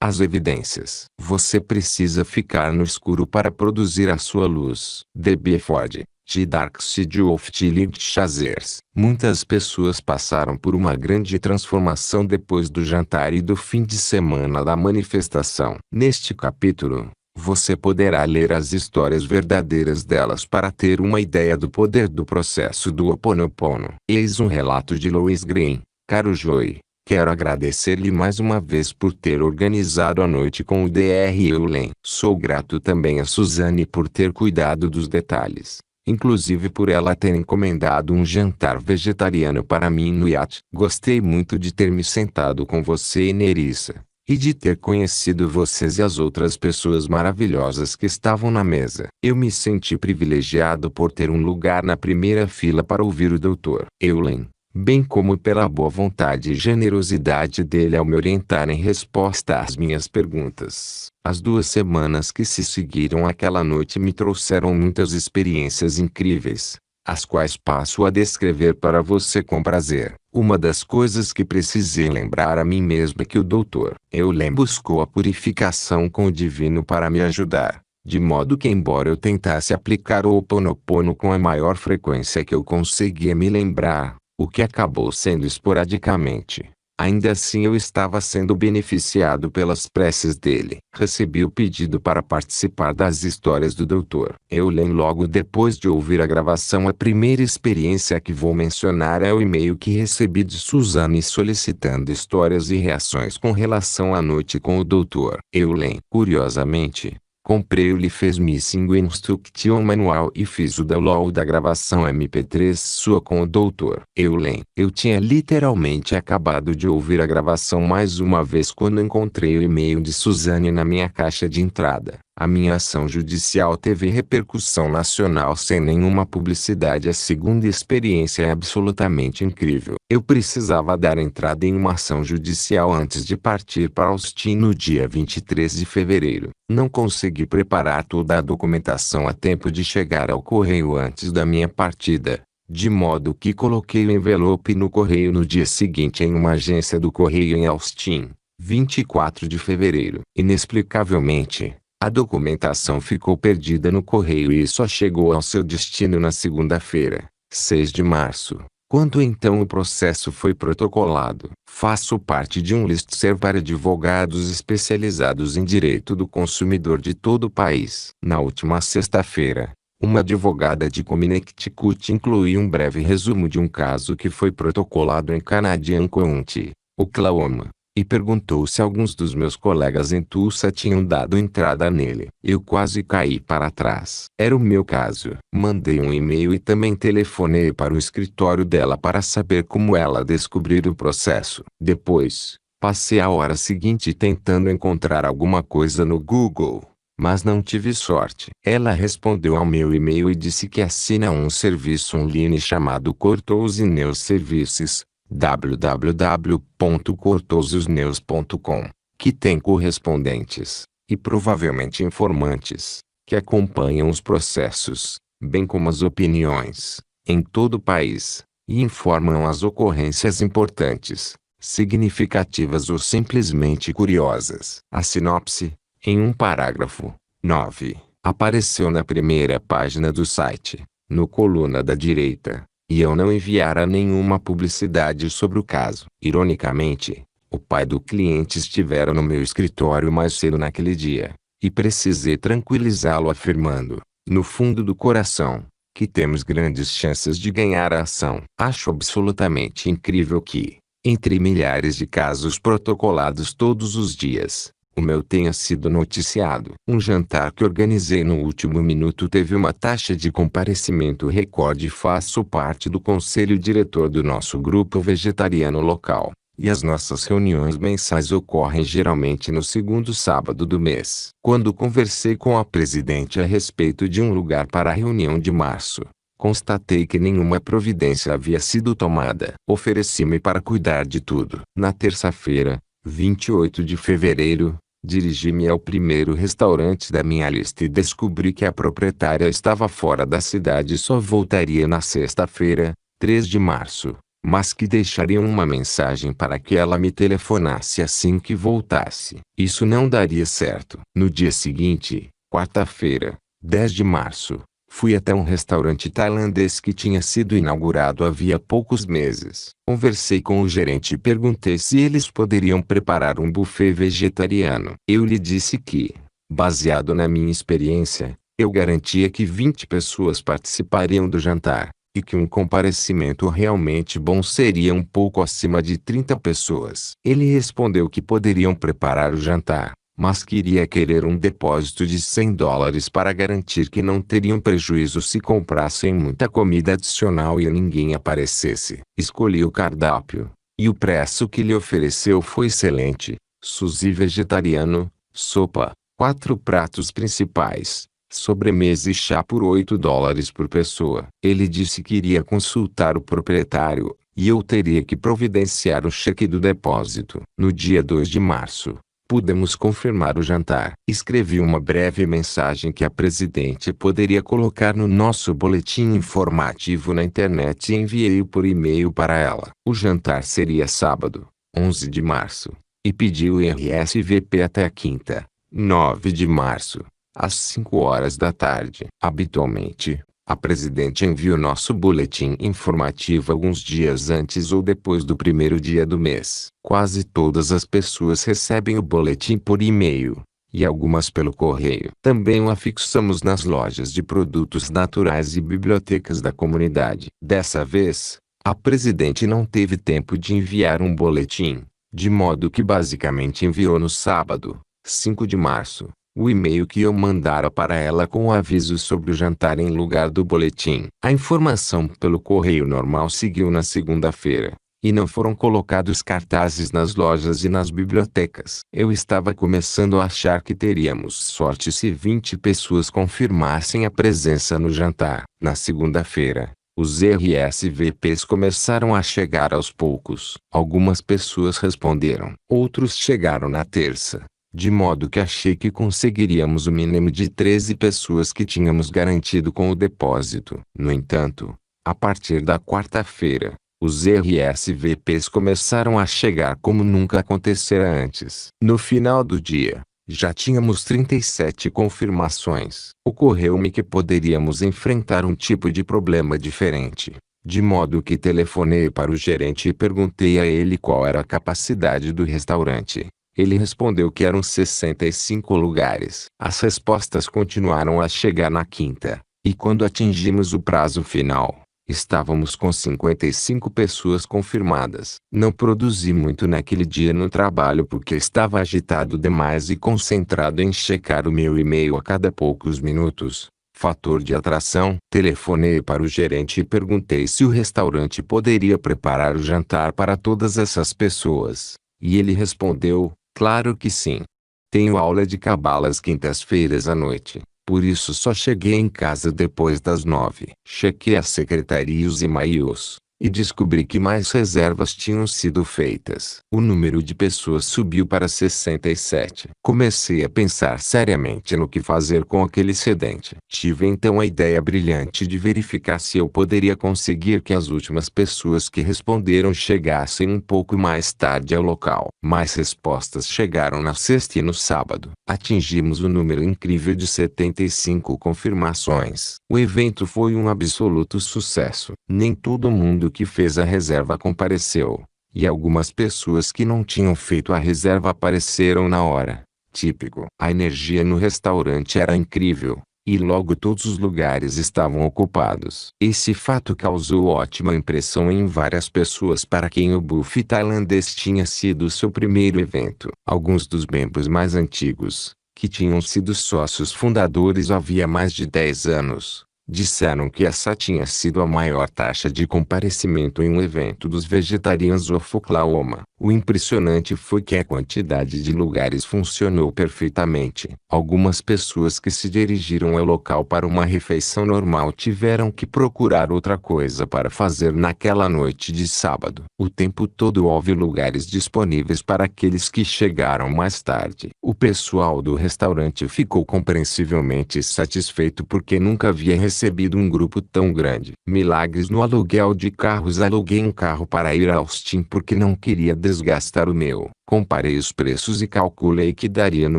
as evidências. Você precisa ficar no escuro para produzir a sua luz. The Before, The Dark Side of the Light Chasers. Muitas pessoas passaram por uma grande transformação depois do jantar e do fim de semana da manifestação. Neste capítulo, você poderá ler as histórias verdadeiras delas para ter uma ideia do poder do processo do Ho Oponopono. Eis um relato de Lois Green. Caro Joey, quero agradecer-lhe mais uma vez por ter organizado a noite com o Dr. Eulen. Sou grato também a Suzanne por ter cuidado dos detalhes, inclusive por ela ter encomendado um jantar vegetariano para mim no iate. Gostei muito de ter me sentado com você e Nerissa, e de ter conhecido vocês e as outras pessoas maravilhosas que estavam na mesa. Eu me senti privilegiado por ter um lugar na primeira fila para ouvir o Dr. Eulen, bem como pela boa vontade e generosidade dele ao me orientar em resposta às minhas perguntas. As 2 semanas que se seguiram àquela noite me trouxeram muitas experiências incríveis, as quais passo a descrever para você com prazer. Uma das coisas que precisei lembrar a mim mesmo é que o Dr. Eulen buscou a purificação com o divino para me ajudar, de modo que embora eu tentasse aplicar o Ho Oponopono com a maior frequência que eu conseguia me lembrar, o que acabou sendo esporadicamente, ainda assim eu estava sendo beneficiado pelas preces dele. Recebi o pedido para participar das histórias do Dr. Eulen logo depois de ouvir a gravação. A primeira experiência que vou mencionar é o e-mail que recebi de Suzanne solicitando histórias e reações com relação à noite com o Dr. Eulen. Curiosamente, comprei o Life's Missing Instruction Manual e fiz o download da gravação MP3 sua com o Dr. Eulen. Eu tinha literalmente acabado de ouvir a gravação mais uma vez quando encontrei o e-mail de Suzanne na minha caixa de entrada. A minha ação judicial teve repercussão nacional sem nenhuma publicidade. A segunda experiência é absolutamente incrível. Eu precisava dar entrada em uma ação judicial antes de partir para Austin no dia 23 de fevereiro. Não consegui preparar toda a documentação a tempo de chegar ao correio antes da minha partida, de modo que coloquei o envelope no correio no dia seguinte em uma agência do correio em Austin, 24 de fevereiro. Inexplicavelmente, a documentação ficou perdida no correio e só chegou ao seu destino na segunda-feira, 6 de março, quando então o processo foi protocolado. Faço parte de um listserv para advogados especializados em direito do consumidor de todo o país. Na última sexta-feira, uma advogada de Connecticut incluiu um breve resumo de um caso que foi protocolado em Canadian County, Oklahoma, e perguntou se alguns dos meus colegas em Tulsa tinham dado entrada nele. Eu quase caí para trás. Era o meu caso. Mandei um e-mail e também telefonei para o escritório dela para saber como ela descobriu o processo. Depois, passei a hora seguinte tentando encontrar alguma coisa no Google, mas não tive sorte. Ela respondeu ao meu e-mail e disse que assina um serviço online chamado Courthouse News Services, www.courthousenews.com, que tem correspondentes, e provavelmente informantes, que acompanham os processos, bem como as opiniões, em todo o país, e informam as ocorrências importantes, significativas ou simplesmente curiosas. A sinopse, em um parágrafo, 9, apareceu na primeira página do site, no coluna da direita, e eu não enviara nenhuma publicidade sobre o caso. Ironicamente, o pai do cliente estivera no meu escritório mais cedo naquele dia, e precisei tranquilizá-lo afirmando, no fundo do coração, que temos grandes chances de ganhar a ação. Acho absolutamente incrível que, entre milhares de casos protocolados todos os dias, o meu tenha sido noticiado. Um jantar que organizei no último minuto teve uma taxa de comparecimento recorde. Faço parte do conselho diretor do nosso grupo vegetariano local, e as nossas reuniões mensais ocorrem geralmente no segundo sábado do mês. Quando conversei com a presidente a respeito de um lugar para a reunião de março, constatei que nenhuma providência havia sido tomada. Ofereci-me para cuidar de tudo. Na terça-feira, 28 de fevereiro, dirigi-me ao primeiro restaurante da minha lista e descobri que a proprietária estava fora da cidade e só voltaria na sexta-feira, 3 de março, mas que deixariam uma mensagem para que ela me telefonasse assim que voltasse. Isso não daria certo. No dia seguinte, quarta-feira, 10 de março, fui até um restaurante tailandês que tinha sido inaugurado havia poucos meses. Conversei com o gerente e perguntei se eles poderiam preparar um buffet vegetariano. Eu lhe disse que, baseado na minha experiência, eu garantia que 20 pessoas participariam do jantar, e que um comparecimento realmente bom seria um pouco acima de 30 pessoas. Ele respondeu que poderiam preparar o jantar, mas queria querer um depósito de $100 para garantir que não teriam prejuízo se comprassem muita comida adicional e ninguém aparecesse. Escolhi o cardápio, e o preço que lhe ofereceu foi excelente: sushi vegetariano, sopa, 4 pratos principais, sobremesa e chá por $8 por pessoa. Ele disse que iria consultar o proprietário, e eu teria que providenciar o cheque do depósito. No dia 2 de março, pudemos confirmar o jantar. Escrevi uma breve mensagem que a presidente poderia colocar no nosso boletim informativo na internet e enviei-o por e-mail para ela. O jantar seria sábado, 11 de março, e pedi o RSVP até a quinta, 9 de março, às 5 horas da tarde. Habitualmente, a presidente envia o nosso boletim informativo alguns dias antes ou depois do primeiro dia do mês. Quase todas as pessoas recebem o boletim por e-mail, e algumas pelo correio. Também o afixamos nas lojas de produtos naturais e bibliotecas da comunidade. Dessa vez, a presidente não teve tempo de enviar um boletim, de modo que basicamente enviou no sábado, 5 de março, o e-mail que eu mandara para ela com o aviso sobre o jantar em lugar do boletim. A informação pelo correio normal seguiu na segunda-feira, e não foram colocados cartazes nas lojas e nas bibliotecas. Eu estava começando a achar que teríamos sorte se 20 pessoas confirmassem a presença no jantar. Na segunda-feira, os RSVPs começaram a chegar aos poucos. Algumas pessoas responderam. Outros chegaram na terça, de modo que achei que conseguiríamos o mínimo de 13 pessoas que tínhamos garantido com o depósito. No entanto, a partir da quarta-feira, os RSVPs começaram a chegar como nunca acontecera antes. No final do dia, já tínhamos 37 confirmações. Ocorreu-me que poderíamos enfrentar um tipo de problema diferente, de modo que telefonei para o gerente e perguntei a ele qual era a capacidade do restaurante. Ele respondeu que eram 65 lugares. As respostas continuaram a chegar na quinta, e quando atingimos o prazo final, estávamos com 55 pessoas confirmadas. Não produzi muito naquele dia no trabalho porque estava agitado demais e concentrado em checar o meu e-mail a cada poucos minutos. Fator de atração. Telefonei para o gerente e perguntei se o restaurante poderia preparar o jantar para todas essas pessoas. E ele respondeu: claro que sim. Tenho aula de cabala às quintas-feiras à noite, por isso só cheguei em casa depois das 9. Chequei a secretaria e os e-mails, e descobri que mais reservas tinham sido feitas. O número de pessoas subiu para 67. Comecei a pensar seriamente no que fazer com aquele excedente. Tive então a ideia brilhante de verificar se eu poderia conseguir que as últimas pessoas que responderam chegassem um pouco mais tarde ao local. Mais respostas chegaram na sexta e no sábado. Atingimos o número incrível de 75 confirmações. O evento foi um absoluto sucesso. Nem todo mundo que fez a reserva compareceu, e algumas pessoas que não tinham feito a reserva apareceram na hora. Típico. A energia no restaurante era incrível, e logo todos os lugares estavam ocupados. Esse fato causou ótima impressão em várias pessoas para quem o buffet tailandês tinha sido seu primeiro evento. Alguns dos membros mais antigos, que tinham sido sócios fundadores havia mais de 10 anos, disseram que essa tinha sido a maior taxa de comparecimento em um evento dos vegetarianos of Oklahoma. O impressionante foi que a quantidade de lugares funcionou perfeitamente. Algumas pessoas que se dirigiram ao local para uma refeição normal tiveram que procurar outra coisa para fazer naquela noite de sábado. O tempo todo houve lugares disponíveis para aqueles que chegaram mais tarde. O pessoal do restaurante ficou compreensivelmente satisfeito porque nunca havia recebido recebido um grupo tão grande. Milagres no aluguel de carros. Aluguei um carro para ir a Austin porque não queria desgastar o meu. Comparei os preços e calculei que daria no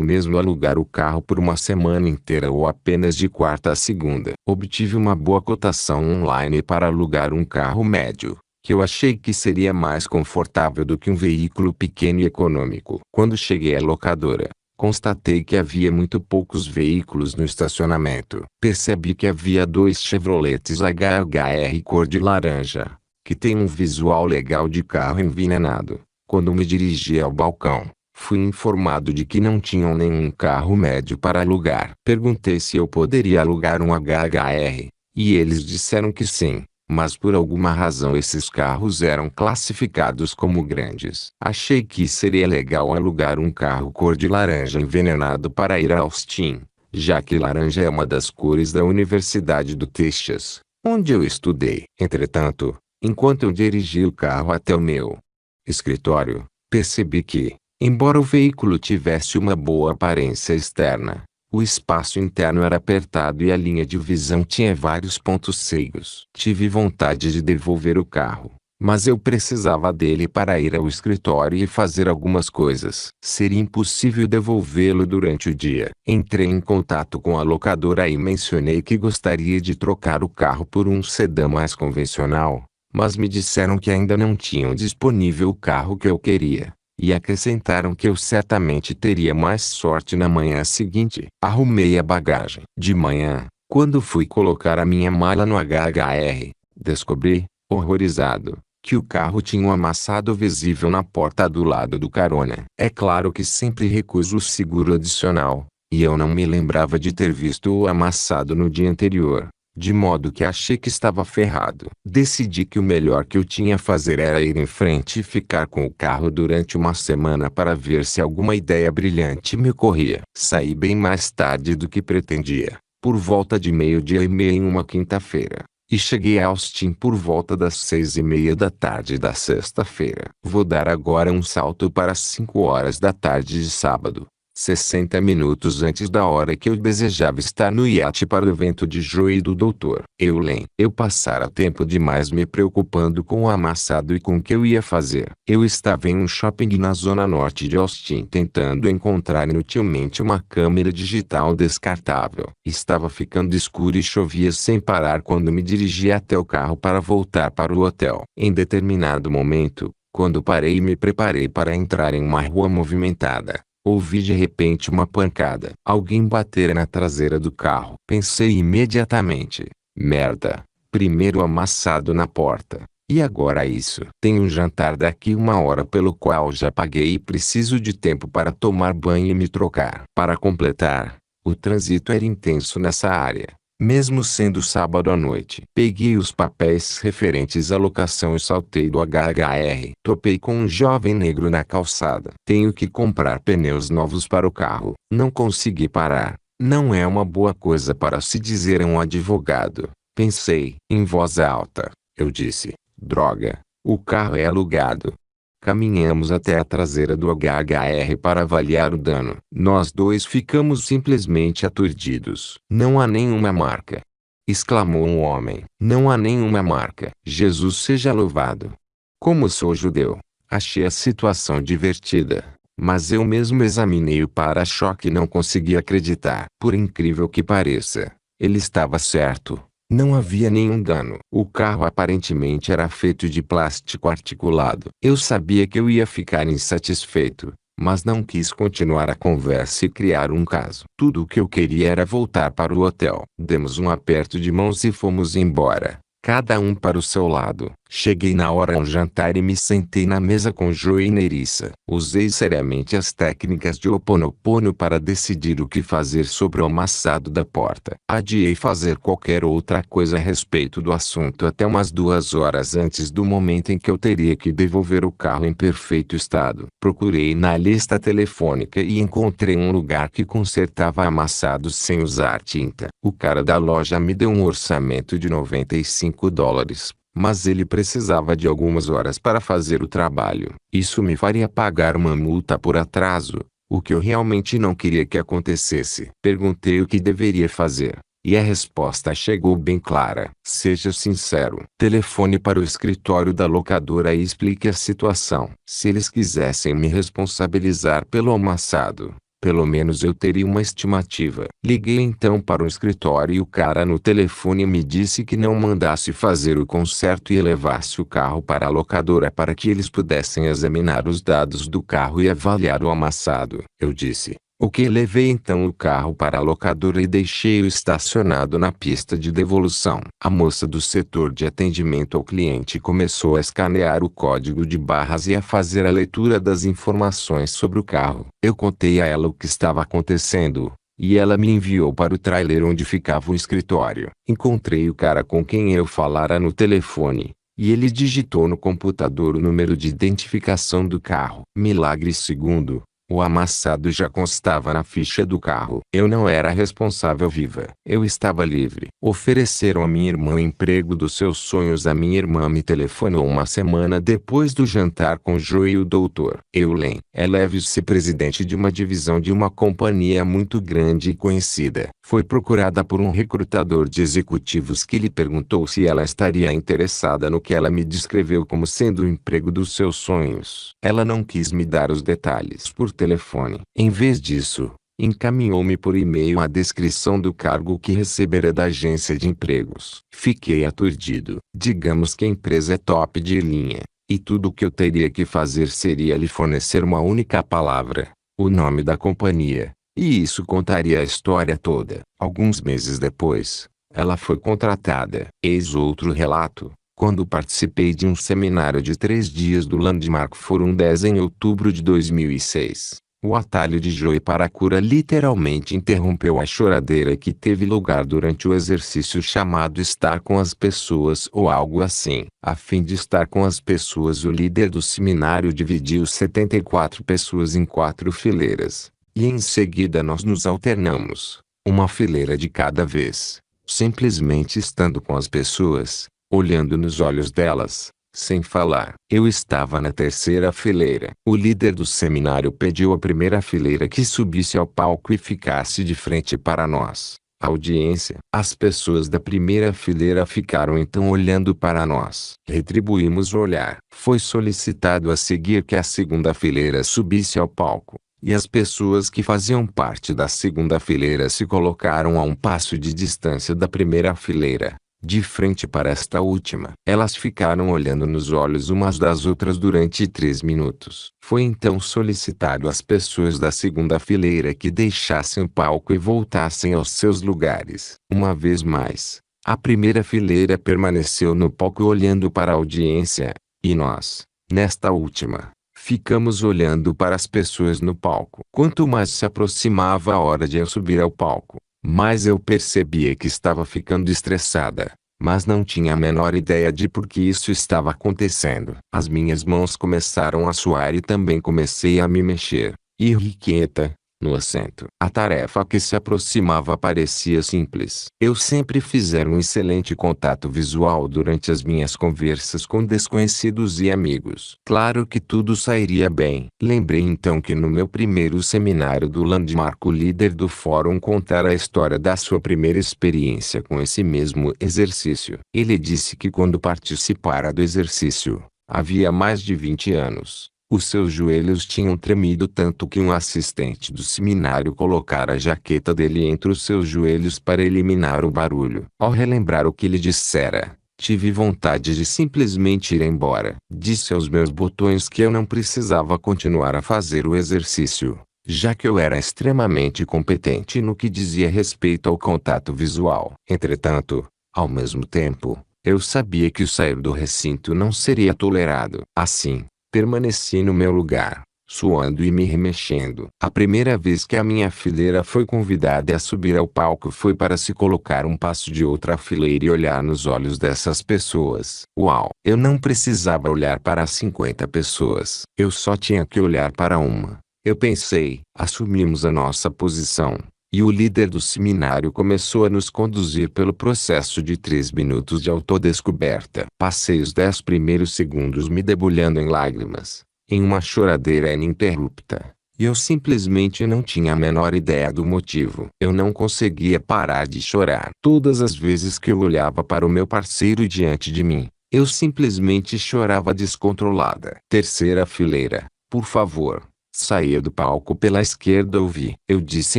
mesmo alugar o carro por uma semana inteira ou apenas de quarta a segunda. Obtive uma boa cotação online para alugar um carro médio, que eu achei que seria mais confortável do que um veículo pequeno e econômico. Quando cheguei à locadora, constatei que havia muito poucos veículos no estacionamento. Percebi que havia 2 Chevrolets HHR cor de laranja, que tem um visual legal de carro envenenado. Quando me dirigi ao balcão, fui informado de que não tinham nenhum carro médio para alugar. Perguntei se eu poderia alugar um HHR, e eles disseram que sim. Mas por alguma razão esses carros eram classificados como grandes. Achei que seria legal alugar um carro cor de laranja envenenado para ir a Austin, já que laranja é uma das cores da Universidade do Texas, onde eu estudei. Entretanto, enquanto eu dirigia o carro até o meu escritório, percebi que, embora o veículo tivesse uma boa aparência externa, o espaço interno era apertado e a linha de visão tinha vários pontos cegos. Tive vontade de devolver o carro, mas eu precisava dele para ir ao escritório e fazer algumas coisas. Seria impossível devolvê-lo durante o dia. Entrei em contato com a locadora e mencionei que gostaria de trocar o carro por um sedã mais convencional, mas me disseram que ainda não tinham disponível o carro que eu queria. E acrescentaram que eu certamente teria mais sorte na manhã seguinte. Arrumei a bagagem. De manhã, quando fui colocar a minha mala no HHR, descobri, horrorizado, que o carro tinha um amassado visível na porta do lado do carona. É claro que sempre recuso o seguro adicional, e eu não me lembrava de ter visto o amassado no dia anterior, de modo que achei que estava ferrado. Decidi que o melhor que eu tinha a fazer era ir em frente e ficar com o carro durante uma semana para ver se alguma ideia brilhante me ocorria. Saí bem mais tarde do que pretendia, por volta de 12:30 em uma quinta-feira, e cheguei a Austin por volta das 6:30 da tarde da sexta-feira. Vou dar agora um salto para 5 horas da tarde de sábado, 60 minutos antes da hora que eu desejava estar no iate para o evento de joelho do Dr. Eulen. Eu passara tempo demais me preocupando com o amassado e com o que eu ia fazer. Eu estava em um shopping na zona norte de Austin tentando encontrar inutilmente uma câmera digital descartável. Estava ficando escuro e chovia sem parar quando me dirigi até o carro para voltar para o hotel. Em determinado momento, quando parei e me preparei para entrar em uma rua movimentada, ouvi de repente uma pancada. Alguém batera na traseira do carro. Pensei imediatamente: merda, primeiro amassado na porta, e agora isso. Tenho um jantar daqui 1 hora pelo qual já paguei e preciso de tempo para tomar banho e me trocar. Para completar, o trânsito era intenso nessa área, mesmo sendo sábado à noite. Peguei os papéis referentes à locação e saltei do HHR. Topei com um jovem negro na calçada. Tenho que comprar pneus novos para o carro. Não consegui parar. Não é uma boa coisa para se dizer a um advogado, pensei. Em voz alta, eu disse: droga, o carro é alugado. Caminhamos até a traseira do HHR para avaliar o dano. Nós dois ficamos simplesmente aturdidos. Não há nenhuma marca! Exclamou um homem. Não há nenhuma marca. Jesus seja louvado! Como sou judeu, achei a situação divertida, mas eu mesmo examinei o para-choque e não consegui acreditar. Por incrível que pareça, ele estava certo. Não havia nenhum dano. O carro aparentemente era feito de plástico articulado. Eu sabia que eu ia ficar insatisfeito, mas não quis continuar a conversa e criar um caso. Tudo o que eu queria era voltar para o hotel. Demos um aperto de mãos e fomos embora, cada um para o seu lado. Cheguei na hora ao jantar e me sentei na mesa com Joe e Nerissa. Usei seriamente as técnicas de Ho Oponopono para decidir o que fazer sobre o amassado da porta. Adiei fazer qualquer outra coisa a respeito do assunto até umas 2 horas antes do momento em que eu teria que devolver o carro em perfeito estado. Procurei na lista telefônica e encontrei um lugar que consertava amassados sem usar tinta. O cara da loja me deu um orçamento de $95. Mas ele precisava de algumas horas para fazer o trabalho. Isso me faria pagar uma multa por atraso, o que eu realmente não queria que acontecesse. Perguntei o que deveria fazer, E a resposta chegou bem clara. Seja sincero. Telefone para o escritório da locadora e explique a situação. Se eles quisessem me responsabilizar pelo amassado, pelo menos eu teria uma estimativa. Liguei então para o escritório e o cara no telefone me disse que não mandasse fazer o conserto e levasse o carro para a locadora para que eles pudessem examinar os dados do carro e avaliar o amassado. Eu disse: ok, levei então o carro para a locadora e deixei-o estacionado na pista de devolução. A moça do setor de atendimento ao cliente começou a escanear o código de barras e a fazer a leitura das informações sobre o carro. Eu contei a ela o que estava acontecendo, e ela me enviou para o trailer onde ficava o escritório. Encontrei o cara com quem eu falara no telefone, e ele digitou no computador o número de identificação do carro. Milagre segundo. O amassado já constava na ficha do carro. Eu não era responsável viva. Eu estava livre. Ofereceram a minha irmã o emprego dos seus sonhos. A minha irmã me telefonou uma semana depois do jantar com Joe e o Dr. Eulen. Ela é vice-presidente de uma divisão de uma companhia muito grande e conhecida. Foi procurada por um recrutador de executivos que lhe perguntou se ela estaria interessada no que ela me descreveu como sendo o emprego dos seus sonhos. Ela não quis me dar os detalhes por telefone. Em vez disso, encaminhou-me por e-mail a descrição do cargo que recebera da agência de empregos. Fiquei aturdido. Digamos que a empresa é top de linha, e tudo o que eu teria que fazer seria lhe fornecer uma única palavra, o nome da companhia, e isso contaria a história toda. Alguns meses depois, ela foi contratada. Eis outro relato. Quando participei de um seminário de 3 dias do Landmark Forum 10 em outubro de 2006, o atalho de Joe para a cura literalmente interrompeu a choradeira que teve lugar durante o exercício chamado Estar com as Pessoas ou algo assim. A fim de estar com as pessoas, o líder do seminário dividiu 74 pessoas em 4 fileiras, e em seguida nós nos alternamos, uma fileira de cada vez, simplesmente estando com as pessoas, olhando nos olhos delas, sem falar. Eu estava na 3ª fileira. O líder do seminário pediu à primeira fileira que subisse ao palco e ficasse de frente para nós, a audiência. As pessoas da primeira fileira ficaram então olhando para nós. Retribuímos o olhar. Foi solicitado a seguir que a 2ª fileira subisse ao palco, e as pessoas que faziam parte da 2ª fileira se colocaram a um passo de distância da primeira fileira, de frente para esta última. Elas ficaram olhando nos olhos umas das outras durante 3 minutos. Foi então solicitado às pessoas da 2ª fileira que deixassem o palco e voltassem aos seus lugares. Uma vez mais, a primeira fileira permaneceu no palco olhando para a audiência, e nós, nesta última, ficamos olhando para as pessoas no palco. Quanto mais se aproximava a hora de eu subir ao palco, mas eu percebia que estava ficando estressada, mas não tinha a menor ideia de por que isso estava acontecendo. As minhas mãos começaram a suar e também comecei a me mexer, irrequieta, no assento. A tarefa que se aproximava parecia simples. Eu sempre fizera um excelente contato visual durante as minhas conversas com desconhecidos e amigos. Claro que tudo sairia bem. Lembrei então que no meu primeiro seminário do Landmark o líder do fórum contara a história da sua primeira experiência com esse mesmo exercício. Ele disse que quando participara do exercício, havia mais de 20 anos, os seus joelhos tinham tremido tanto que um assistente do seminário colocara a jaqueta dele entre os seus joelhos para eliminar o barulho. Ao relembrar o que lhe dissera, tive vontade de simplesmente ir embora. Disse aos meus botões que eu não precisava continuar a fazer o exercício, já que eu era extremamente competente no que dizia respeito ao contato visual. Entretanto, ao mesmo tempo, eu sabia que o sair do recinto não seria tolerado. Assim, permaneci no meu lugar, suando e me remexendo. A primeira vez que a minha fileira foi convidada a subir ao palco foi para se colocar um passo de outra fileira e olhar nos olhos dessas pessoas. Uau! Eu não precisava olhar para 50 pessoas. Eu só tinha que olhar para uma. Eu pensei. Assumimos a nossa posição, e o líder do seminário começou a nos conduzir pelo processo de 3 minutos de autodescoberta. Passei os 10 primeiros segundos me debulhando em lágrimas, em uma choradeira ininterrupta, E eu simplesmente não tinha a menor ideia do motivo. Eu não conseguia parar de chorar. Todas as vezes que eu olhava para o meu parceiro diante de mim, eu simplesmente chorava descontrolada. Terceira fileira, por favor. Saía do palco pela esquerda, ouvi. Eu disse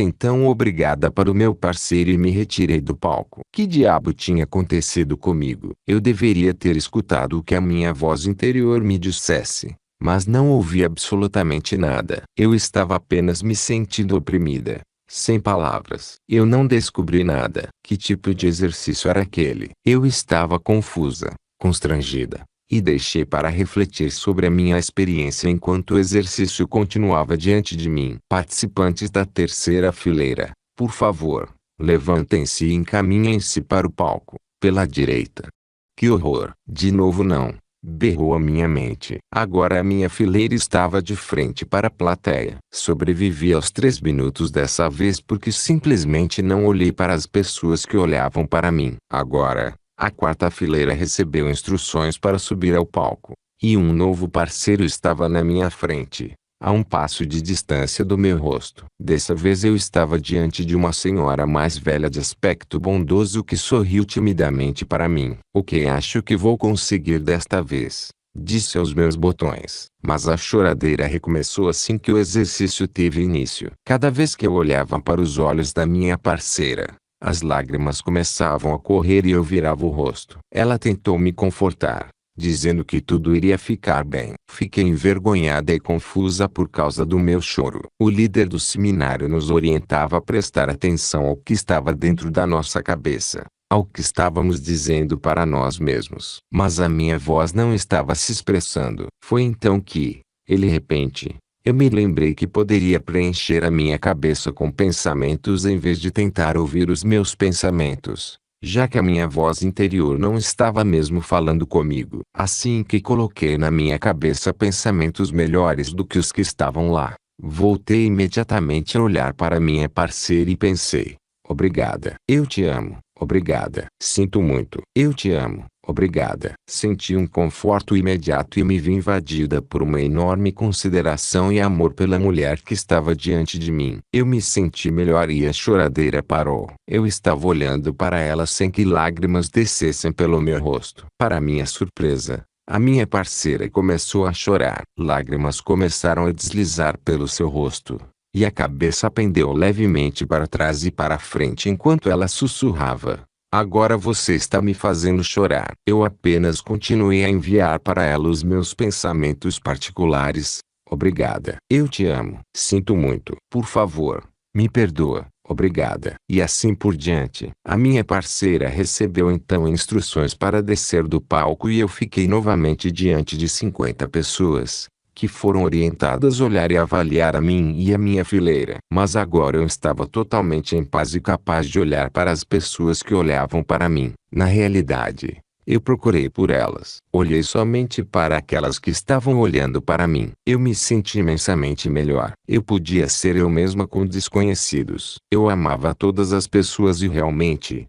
então obrigada para o meu parceiro e me retirei do palco. Que diabo tinha acontecido comigo? Eu deveria ter escutado o que a minha voz interior me dissesse, mas não ouvi absolutamente nada. Eu estava apenas me sentindo oprimida, sem palavras. Eu não descobri nada. Que tipo de exercício era aquele? Eu estava confusa, constrangida, e deixei para refletir sobre a minha experiência enquanto o exercício continuava diante de mim. Participantes da terceira fileira, por favor, levantem-se e encaminhem-se para o palco, pela direita. Que horror! De novo não, berrou a minha mente. Agora a minha fileira estava de frente para a plateia. Sobrevivi aos 3 minutos dessa vez porque simplesmente não olhei para as pessoas que olhavam para mim. Agora, a quarta fileira recebeu instruções para subir ao palco, e um novo parceiro estava na minha frente, a um passo de distância do meu rosto. Dessa vez eu estava diante de uma senhora mais velha de aspecto bondoso que sorriu timidamente para mim. O que acho que vou conseguir desta vez? Disse aos meus botões. Mas a choradeira recomeçou assim que o exercício teve início. Cada vez que eu olhava para os olhos da minha parceira, as lágrimas começavam a correr e eu virava o rosto. Ela tentou me confortar, dizendo que tudo iria ficar bem. Fiquei envergonhada e confusa por causa do meu choro. O líder do seminário nos orientava a prestar atenção ao que estava dentro da nossa cabeça, ao que estávamos dizendo para nós mesmos. Mas a minha voz não estava se expressando. Foi então que, de repente, eu me lembrei que poderia preencher a minha cabeça com pensamentos em vez de tentar ouvir os meus pensamentos, já que a minha voz interior não estava mesmo falando comigo. Assim que coloquei na minha cabeça pensamentos melhores do que os que estavam lá, voltei imediatamente a olhar para minha parceira e pensei: obrigada. Eu te amo. Obrigada. Sinto muito. Eu te amo. Obrigada. Senti um conforto imediato e me vi invadida por uma enorme consideração e amor pela mulher que estava diante de mim. Eu me senti melhor e a choradeira parou. Eu estava olhando para ela sem que lágrimas descessem pelo meu rosto. Para minha surpresa, a minha parceira começou a chorar. Lágrimas começaram a deslizar pelo seu rosto, e a cabeça pendeu levemente para trás e para frente enquanto ela sussurrava: agora você está me fazendo chorar. Eu apenas continuei a enviar para ela os meus pensamentos particulares. Obrigada. Eu te amo. Sinto muito. Por favor, me perdoa. Obrigada. E assim por diante. A minha parceira recebeu então instruções para descer do palco e eu fiquei novamente diante de 50 pessoas, que foram orientadas a olhar e avaliar a mim e a minha fileira. Mas agora eu estava totalmente em paz e capaz de olhar para as pessoas que olhavam para mim. Na realidade, eu procurei por elas. Olhei somente para aquelas que estavam olhando para mim. Eu me senti imensamente melhor. Eu podia ser eu mesma com desconhecidos. Eu amava todas as pessoas e realmente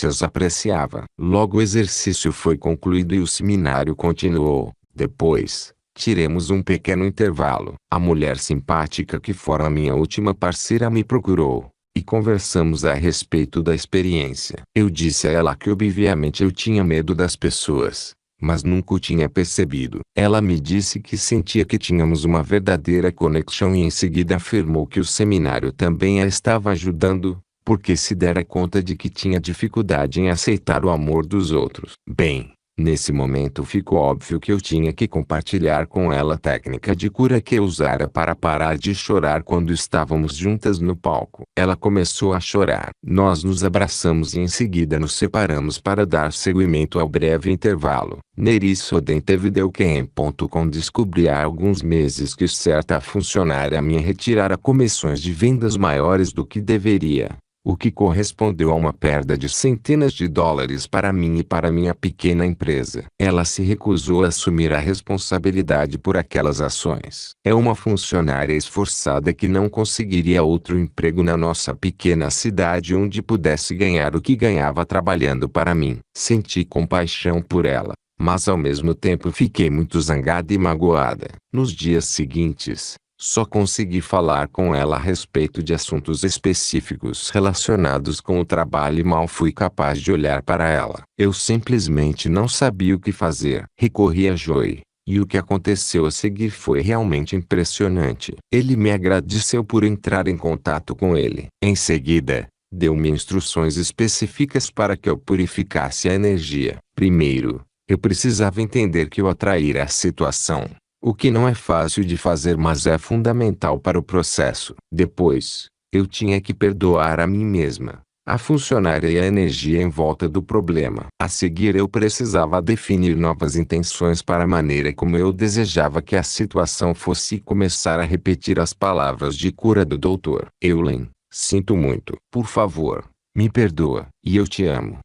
as apreciava. Logo o exercício foi concluído e o seminário continuou. Depois, tiremos um pequeno intervalo. A mulher simpática que fora a minha última parceira me procurou, e conversamos a respeito da experiência. Eu disse a ela que obviamente eu tinha medo das pessoas, mas nunca o tinha percebido. Ela me disse que sentia que tínhamos uma verdadeira conexão e em seguida afirmou que o seminário também a estava ajudando, porque se dera conta de que tinha dificuldade em aceitar o amor dos outros. Bem, nesse momento ficou óbvio que eu tinha que compartilhar com ela a técnica de cura que eu usara para parar de chorar quando estávamos juntas no palco. Ela começou a chorar. Nós nos abraçamos e em seguida nos separamos para dar seguimento ao breve intervalo. Nerisodentevideuquem.com descobri há alguns meses que certa funcionária minha retirara comissões de vendas maiores do que deveria, o que correspondeu a uma perda de centenas de dólares para mim e para minha pequena empresa. Ela se recusou a assumir a responsabilidade por aquelas ações. É uma funcionária esforçada que não conseguiria outro emprego na nossa pequena cidade onde pudesse ganhar o que ganhava trabalhando para mim. Senti compaixão por ela, mas ao mesmo tempo fiquei muito zangada e magoada. Nos dias seguintes, Só consegui falar com ela a respeito de assuntos específicos relacionados com o trabalho e mal fui capaz de olhar para ela. Eu simplesmente não sabia o que fazer. Recorri a Joey. E o que aconteceu a seguir foi realmente impressionante. Ele me agradeceu por entrar em contato com ele. Em seguida, deu-me instruções específicas para que eu purificasse a energia. Primeiro, eu precisava entender que eu atraíra a situação. O que não é fácil de fazer, mas é fundamental para o processo. Depois, eu tinha que perdoar a mim mesma, a funcionária e a energia em volta do problema. A seguir, eu precisava definir novas intenções para a maneira como eu desejava que a situação fosse e começar a repetir as palavras de cura do Dr. Eulen. Sinto muito. Por favor, me perdoa. E eu te amo.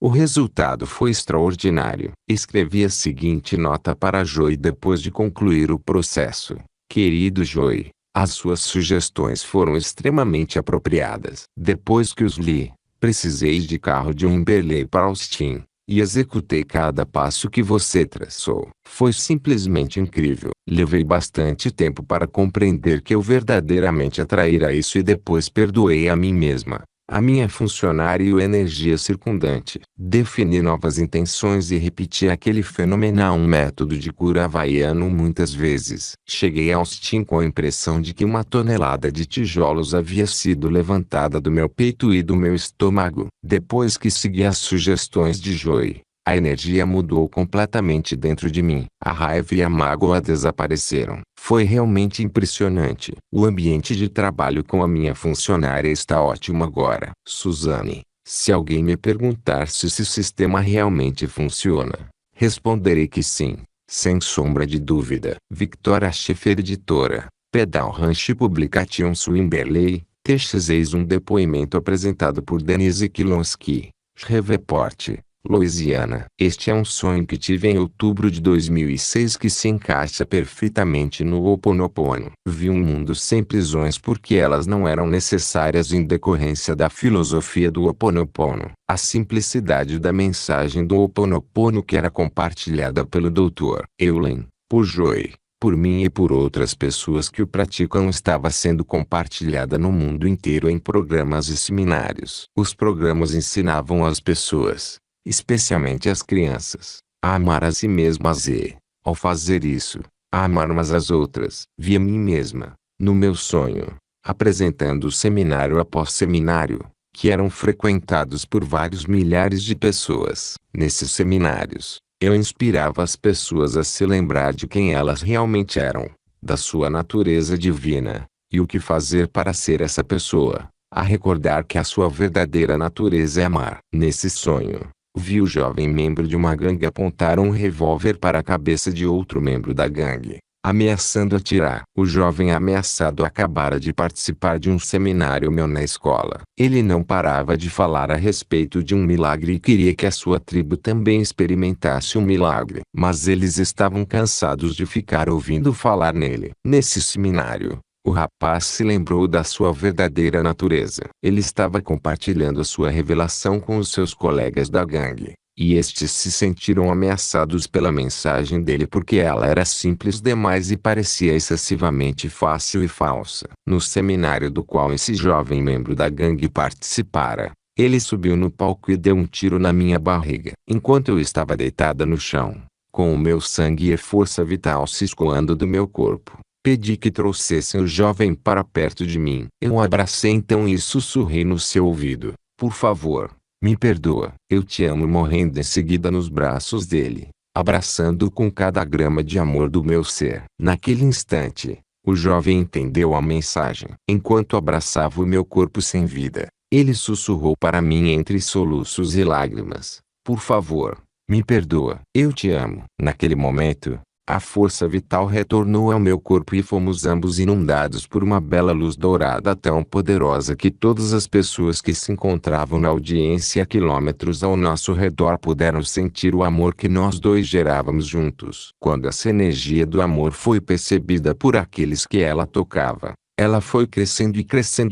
O resultado foi extraordinário. Escrevi a seguinte nota para Joey depois de concluir o processo. Querido Joey, as suas sugestões foram extremamente apropriadas. Depois que os li, precisei de carro de Wimberley para Austin, e executei cada passo que você traçou. Foi simplesmente incrível. Levei bastante tempo para compreender que eu verdadeiramente atraíra isso e depois perdoei a mim mesma, a minha funcionária e a energia circundante. Defini novas intenções e repeti aquele fenomenal método de cura havaiano muitas vezes. Cheguei a Austin com a impressão de que uma tonelada de tijolos havia sido levantada do meu peito e do meu estômago. Depois que segui as sugestões de Joey, a energia mudou completamente dentro de mim. A raiva e a mágoa desapareceram. Foi realmente impressionante. O ambiente de trabalho com a minha funcionária está ótimo agora. Suzane, se alguém me perguntar se esse sistema realmente funciona, responderei que sim, sem sombra de dúvida. Victoria Schiffer, editora, Pedal Ranch Publications, Wimberley, Texas. Eis um depoimento apresentado por Denise Kilonsky, Shreveport, Louisiana. Este é um sonho que tive em outubro de 2006 que se encaixa perfeitamente no Ho Oponopono. Vi um mundo sem prisões porque elas não eram necessárias em decorrência da filosofia do Ho Oponopono. A simplicidade da mensagem do Ho Oponopono que era compartilhada pelo Dr. Eulen, por Joey, por mim e por outras pessoas que o praticam estava sendo compartilhada no mundo inteiro em programas e seminários. Os programas ensinavam as pessoas, especialmente as crianças, a amar a si mesmas e, ao fazer isso, a amar umas às outras. Vi a mim mesma, no meu sonho, apresentando seminário após seminário, que eram frequentados por vários milhares de pessoas. Nesses seminários, eu inspirava as pessoas a se lembrar de quem elas realmente eram, da sua natureza divina, e o que fazer para ser essa pessoa, a recordar que a sua verdadeira natureza é amar. Nesse sonho, vi o jovem membro de uma gangue apontar um revólver para a cabeça de outro membro da gangue, ameaçando atirar. O jovem ameaçado acabara de participar de um seminário meu na escola. Ele não parava de falar a respeito de um milagre e queria que a sua tribo também experimentasse um milagre. Mas eles estavam cansados de ficar ouvindo falar nele. Nesse seminário, o rapaz se lembrou da sua verdadeira natureza. Ele estava compartilhando sua revelação com os seus colegas da gangue, e estes se sentiram ameaçados pela mensagem dele porque ela era simples demais e parecia excessivamente fácil e falsa. No seminário do qual esse jovem membro da gangue participara, ele subiu no palco e deu um tiro na minha barriga. Enquanto eu estava deitada no chão, com o meu sangue e força vital se escoando do meu corpo, pedi que trouxessem o jovem para perto de mim. Eu o abracei então e sussurrei no seu ouvido: por favor, me perdoa. Eu te amo. Morrendo em seguida nos braços dele, abraçando-o com cada grama de amor do meu ser. Naquele instante, o jovem entendeu a mensagem. Enquanto abraçava o meu corpo sem vida, ele sussurrou para mim entre soluços e lágrimas: por favor, me perdoa. Eu te amo. Naquele momento, a força vital retornou ao meu corpo e fomos ambos inundados por uma bela luz dourada tão poderosa que todas as pessoas que se encontravam na audiência a quilômetros ao nosso redor puderam sentir o amor que nós dois gerávamos juntos. Quando essa energia do amor foi percebida por aqueles que ela tocava, ela foi crescendo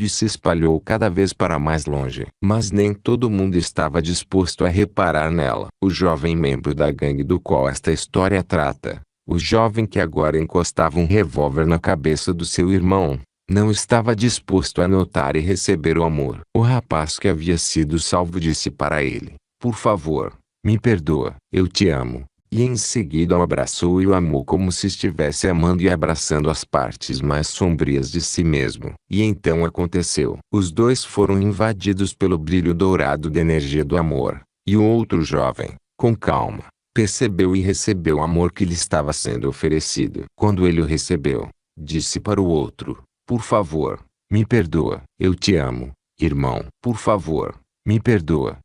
e se espalhou cada vez para mais longe. Mas nem todo mundo estava disposto a reparar nela. O jovem membro da gangue do qual esta história trata, O jovem que agora encostava um revólver na cabeça do seu irmão, não estava disposto a notar e receber o amor. O rapaz que havia sido salvo disse para ele: "Por favor, me perdoa, eu te amo." E em seguida o abraçou e o amou como se estivesse amando e abraçando as partes mais sombrias de si mesmo. E então aconteceu. Os dois foram invadidos pelo brilho dourado da energia do amor. E o outro jovem, com calma, percebeu e recebeu o amor que lhe estava sendo oferecido. Quando ele o recebeu, disse para o outro: "Por favor, me perdoa, eu te amo, irmão. Por favor, me perdoa."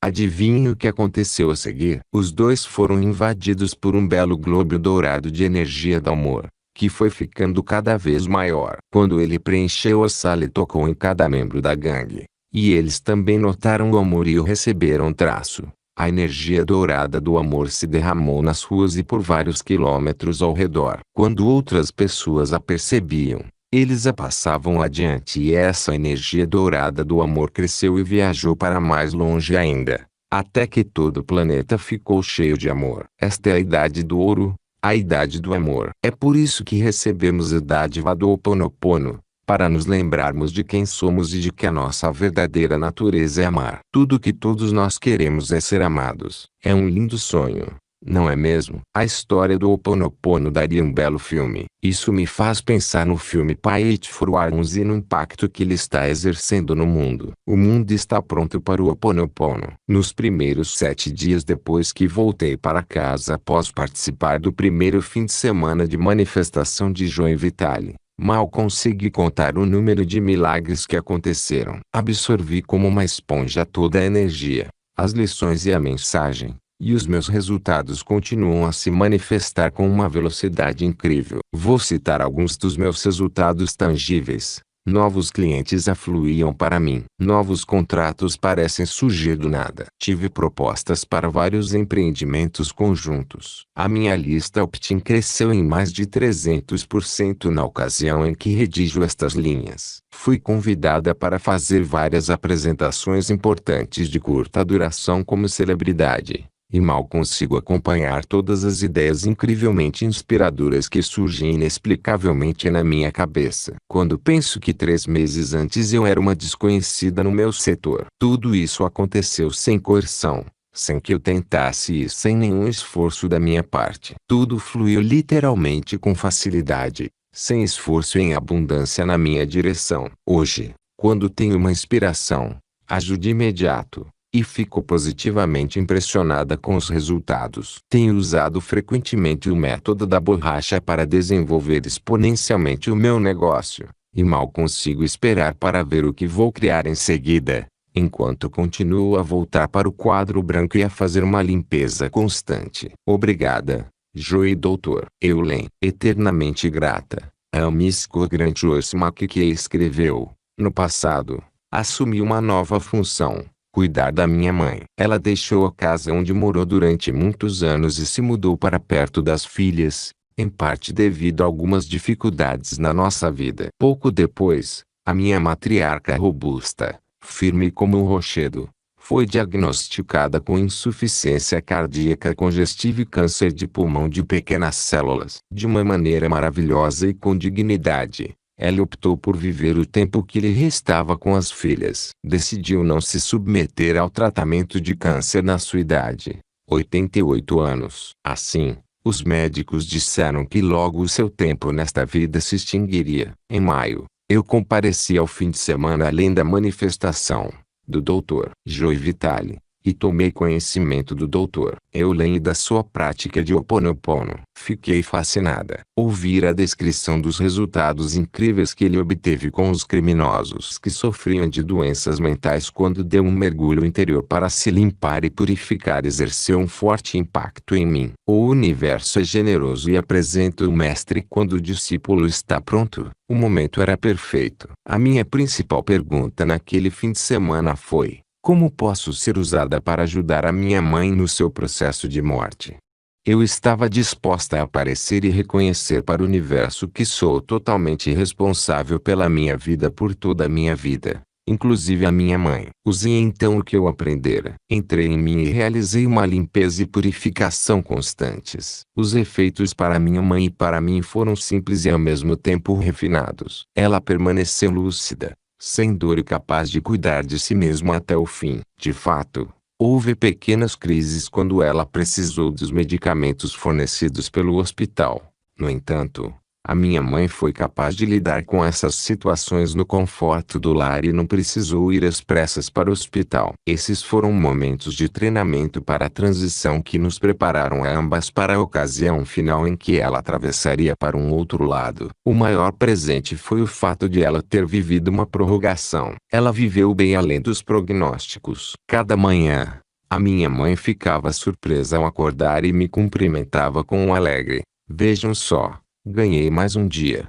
Adivinhe o que aconteceu a seguir? Os dois foram invadidos por um belo globo dourado de energia do amor, que foi ficando cada vez maior. Quando ele preencheu a sala e tocou em cada membro da gangue, e eles também notaram o amor e o receberam traço. A energia dourada do amor se derramou nas ruas e por vários quilômetros ao redor. Quando outras pessoas a percebiam, eles a passavam adiante e essa energia dourada do amor cresceu e viajou para mais longe ainda, até que todo o planeta ficou cheio de amor. Esta é a idade do ouro, a idade do amor. É por isso que recebemos a dádiva do Ho Oponopono, para nos lembrarmos de quem somos e de que a nossa verdadeira natureza é amar. Tudo que todos nós queremos é ser amados. É um lindo sonho, não é mesmo? A história do Ho Oponopono daria um belo filme. Isso me faz pensar no filme Pay It Forward e no impacto que ele está exercendo no mundo. O mundo está pronto para o Ho Oponopono. Nos primeiros 7 dias depois que voltei para casa após participar do primeiro fim de semana de manifestação de Joy Vitale, mal consegui contar o número de milagres que aconteceram. Absorvi como uma esponja toda a energia, as lições e a mensagem. E os meus resultados continuam a se manifestar com uma velocidade incrível. Vou citar alguns dos meus resultados tangíveis. Novos clientes afluíam para mim. Novos contratos parecem surgir do nada. Tive propostas para vários empreendimentos conjuntos. A minha lista Optin cresceu em mais de 300% na ocasião em que redijo estas linhas. Fui convidada para fazer várias apresentações importantes de curta duração como celebridade. E mal consigo acompanhar todas as ideias incrivelmente inspiradoras que surgem inexplicavelmente na minha cabeça. Quando penso que 3 meses antes eu era uma desconhecida no meu setor. Tudo isso aconteceu sem coerção, sem que eu tentasse e sem nenhum esforço da minha parte. Tudo fluiu literalmente com facilidade, sem esforço e em abundância na minha direção. Hoje, quando tenho uma inspiração, ajo de imediato. E fico positivamente impressionada com os resultados. Tenho usado frequentemente o método da borracha para desenvolver exponencialmente o meu negócio, e mal consigo esperar para ver o que vou criar em seguida, enquanto continuo a voltar para o quadro branco e a fazer uma limpeza constante. Obrigada, Joy Doutor. Eulen, eternamente grata. A Miss Grant Osmak que escreveu, no passado, assumi uma nova função. Cuidar da minha mãe. Ela deixou a casa onde morou durante muitos anos e se mudou para perto das filhas, em parte devido a algumas dificuldades na nossa vida. Pouco depois, a minha matriarca robusta, firme como um rochedo, foi diagnosticada com insuficiência cardíaca congestiva e câncer de pulmão de pequenas células. De uma maneira maravilhosa e com dignidade, ela optou por viver o tempo que lhe restava com as filhas. Decidiu não se submeter ao tratamento de câncer na sua idade, 88 anos. Assim, os médicos disseram que logo o seu tempo nesta vida se extinguiria. Em maio, eu compareci ao fim de semana além da manifestação do Dr. Joy Vitale, e tomei conhecimento do Dr. Eulen e da sua prática de Ho Oponopono. Fiquei fascinada. Ouvir a descrição dos resultados incríveis que ele obteve com os criminosos que sofriam de doenças mentais quando deu um mergulho interior para se limpar e purificar exerceu um forte impacto em mim. O universo é generoso e apresenta o mestre quando o discípulo está pronto. O momento era perfeito. A minha principal pergunta naquele fim de semana foi: como posso ser usada para ajudar a minha mãe no seu processo de morte? Eu estava disposta a aparecer e reconhecer para o universo que sou totalmente responsável pela minha vida por toda a minha vida, inclusive a minha mãe. Usei então o que eu aprendera. Entrei em mim e realizei uma limpeza e purificação constantes. Os efeitos para minha mãe e para mim foram simples e ao mesmo tempo refinados. Ela permaneceu lúcida, sem dor e capaz de cuidar de si mesma até o fim. De fato, houve pequenas crises quando ela precisou dos medicamentos fornecidos pelo hospital. No entanto, a minha mãe foi capaz de lidar com essas situações no conforto do lar e não precisou ir às pressas para o hospital. Esses foram momentos de treinamento para a transição que nos prepararam a ambas para a ocasião final em que ela atravessaria para um outro lado. O maior presente foi o fato de ela ter vivido uma prorrogação. Ela viveu bem além dos prognósticos. Cada manhã, a minha mãe ficava surpresa ao acordar e me cumprimentava com um alegre: "Vejam só, ganhei mais um dia."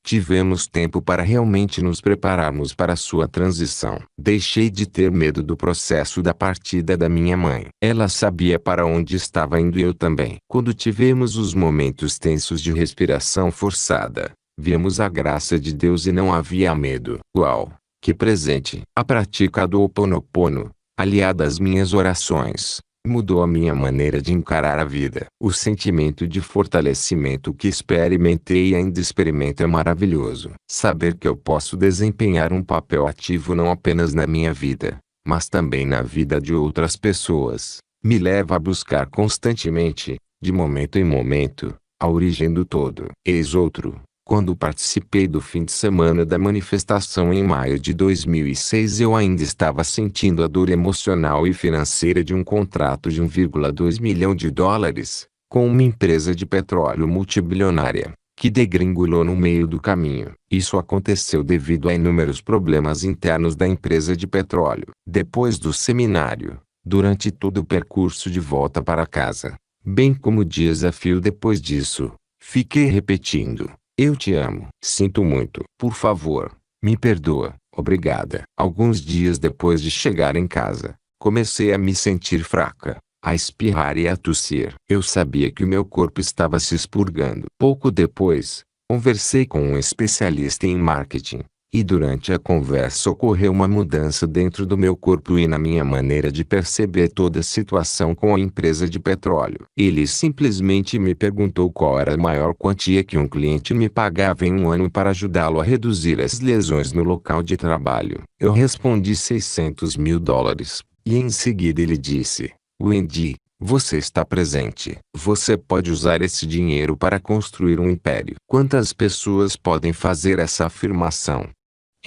Tivemos tempo para realmente nos prepararmos para sua transição. Deixei de ter medo do processo da partida da minha mãe. Ela sabia para onde estava indo e eu também. Quando tivemos os momentos tensos de respiração forçada, vimos a graça de Deus e não havia medo. Uau, que presente! A prática do Ho Oponopono, aliada às minhas orações, mudou a minha maneira de encarar a vida. O sentimento de fortalecimento que experimentei e ainda experimento é maravilhoso. Saber que eu posso desempenhar um papel ativo não apenas na minha vida, mas também na vida de outras pessoas, me leva a buscar constantemente, de momento em momento, a origem do todo. Eis outro. Quando participei do fim de semana da manifestação em maio de 2006, eu ainda estava sentindo a dor emocional e financeira de um contrato de 1,2 milhão de dólares, com uma empresa de petróleo multibilionária, que degringolou no meio do caminho. Isso aconteceu devido a inúmeros problemas internos da empresa de petróleo. Depois do seminário, durante todo o percurso de volta para casa, bem como o desafio depois disso, fiquei repetindo: "Eu te amo. Sinto muito. Por favor, me perdoa. Obrigada." Alguns dias depois de chegar em casa, comecei a me sentir fraca, a espirrar e a tossir. Eu sabia que o meu corpo estava se expurgando. Pouco depois, conversei com um especialista em marketing, e durante a conversa ocorreu uma mudança dentro do meu corpo e na minha maneira de perceber toda a situação com a empresa de petróleo. Ele simplesmente me perguntou qual era a maior quantia que um cliente me pagava em um ano para ajudá-lo a reduzir as lesões no local de trabalho. Eu respondi $600.000, e em seguida ele disse: "Wendy, você está presente. Você pode usar esse dinheiro para construir um império." Quantas pessoas podem fazer essa afirmação?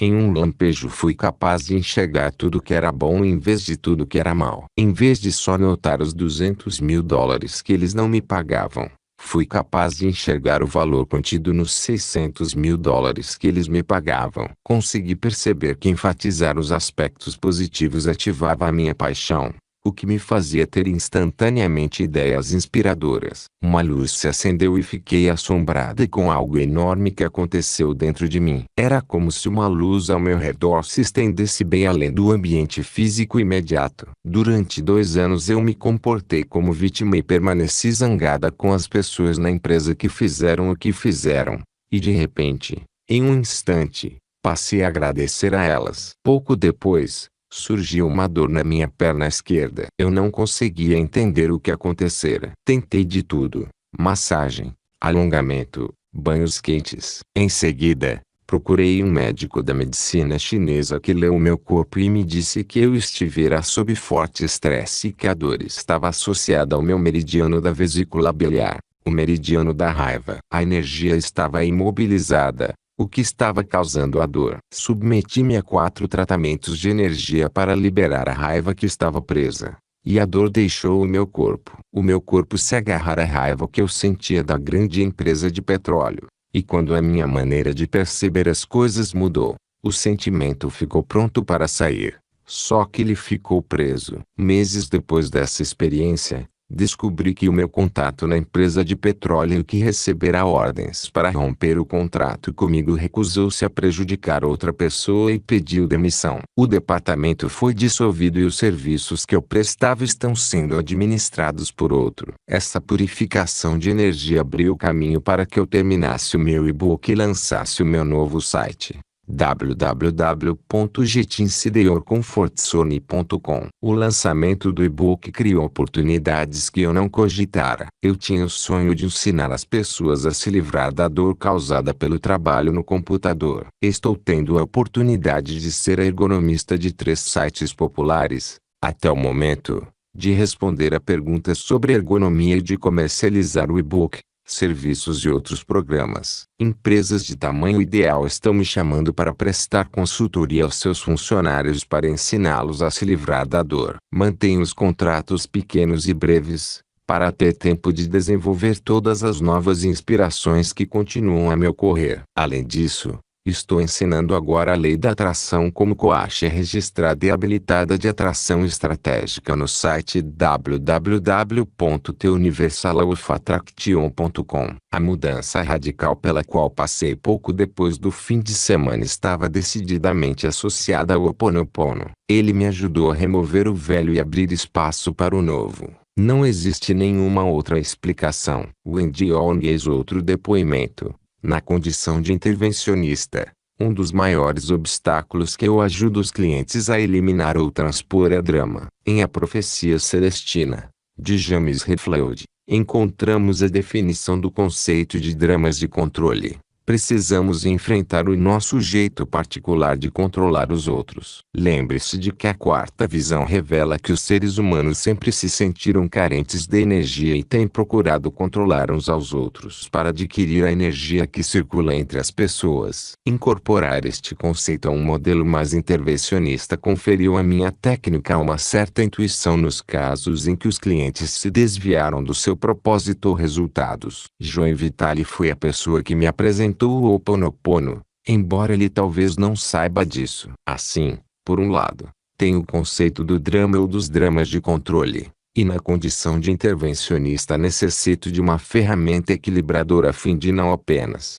Em um lampejo fui capaz de enxergar tudo que era bom em vez de tudo que era mal. Em vez de só notar os $200.000 que eles não me pagavam, fui capaz de enxergar o valor contido nos $600.000 que eles me pagavam. Consegui perceber que enfatizar os aspectos positivos ativava a minha paixão, o que me fazia ter instantaneamente ideias inspiradoras. Uma luz se acendeu e fiquei assombrada com algo enorme que aconteceu dentro de mim. Era como se uma luz ao meu redor se estendesse bem além do ambiente físico imediato. Durante 2 anos eu me comportei como vítima e permaneci zangada com as pessoas na empresa que fizeram o que fizeram, e de repente, em um instante, passei a agradecer a elas. Pouco depois, surgiu uma dor na minha perna esquerda. Eu não conseguia entender o que acontecera. Tentei de tudo: massagem, alongamento, banhos quentes. Em seguida, procurei um médico da medicina chinesa que leu o meu corpo e me disse que eu estivera sob forte estresse e que a dor estava associada ao meu meridiano da vesícula biliar, o meridiano da raiva. A energia estava imobilizada, o que estava causando a dor. Submeti-me a 4 tratamentos de energia para liberar a raiva que estava presa, e a dor deixou o meu corpo. O meu corpo se agarrara à raiva que eu sentia da grande empresa de petróleo, e quando a minha maneira de perceber as coisas mudou, o sentimento ficou pronto para sair, só que ele ficou preso. Meses depois dessa experiência, descobri que o meu contato na empresa de petróleo que recebera ordens para romper o contrato comigo recusou-se a prejudicar outra pessoa e pediu demissão. O departamento foi dissolvido e os serviços que eu prestava estão sendo administrados por outro. Essa purificação de energia abriu o caminho para que eu terminasse o meu e-book e lançasse o meu novo site. www.jetinsideorcomfortzone.com. O lançamento do e-book criou oportunidades que eu não cogitara. Eu tinha o sonho de ensinar as pessoas a se livrar da dor causada pelo trabalho no computador. Estou tendo a oportunidade de ser a ergonomista de 3 sites populares, até o momento, de responder a perguntas sobre ergonomia e de comercializar o e-book, serviços e outros programas. Empresas de tamanho ideal estão me chamando para prestar consultoria aos seus funcionários para ensiná-los a se livrar da dor. Mantenho os contratos pequenos e breves, para ter tempo de desenvolver todas as novas inspirações que continuam a me ocorrer. Além disso, estou ensinando agora a lei da atração como coach registrada e habilitada de atração estratégica no site www.theuniversalofattraction.com. A mudança radical pela qual passei pouco depois do fim de semana estava decididamente associada ao Ho Oponopono. Ele me ajudou a remover o velho e abrir espaço para o novo. Não existe nenhuma outra explicação. Wendy Onies. Outro depoimento. Na condição de intervencionista, um dos maiores obstáculos que eu ajudo os clientes a eliminar ou transpor é drama. Em A Profecia Celestina, de James Hetfield, encontramos a definição do conceito de dramas de controle. Precisamos enfrentar o nosso jeito particular de controlar os outros. Lembre-se de que a quarta visão revela que os seres humanos sempre se sentiram carentes de energia e têm procurado controlar uns aos outros para adquirir a energia que circula entre as pessoas. Incorporar este conceito a um modelo mais intervencionista conferiu à minha técnica uma certa intuição nos casos em que os clientes se desviaram do seu propósito ou resultados. Joe Vitale foi a pessoa que me apresentou o Ho Oponopono, embora ele talvez não saiba disso. Assim, por um lado, tem o conceito do drama ou dos dramas de controle, e na condição de intervencionista necessito de uma ferramenta equilibradora a fim de não apenas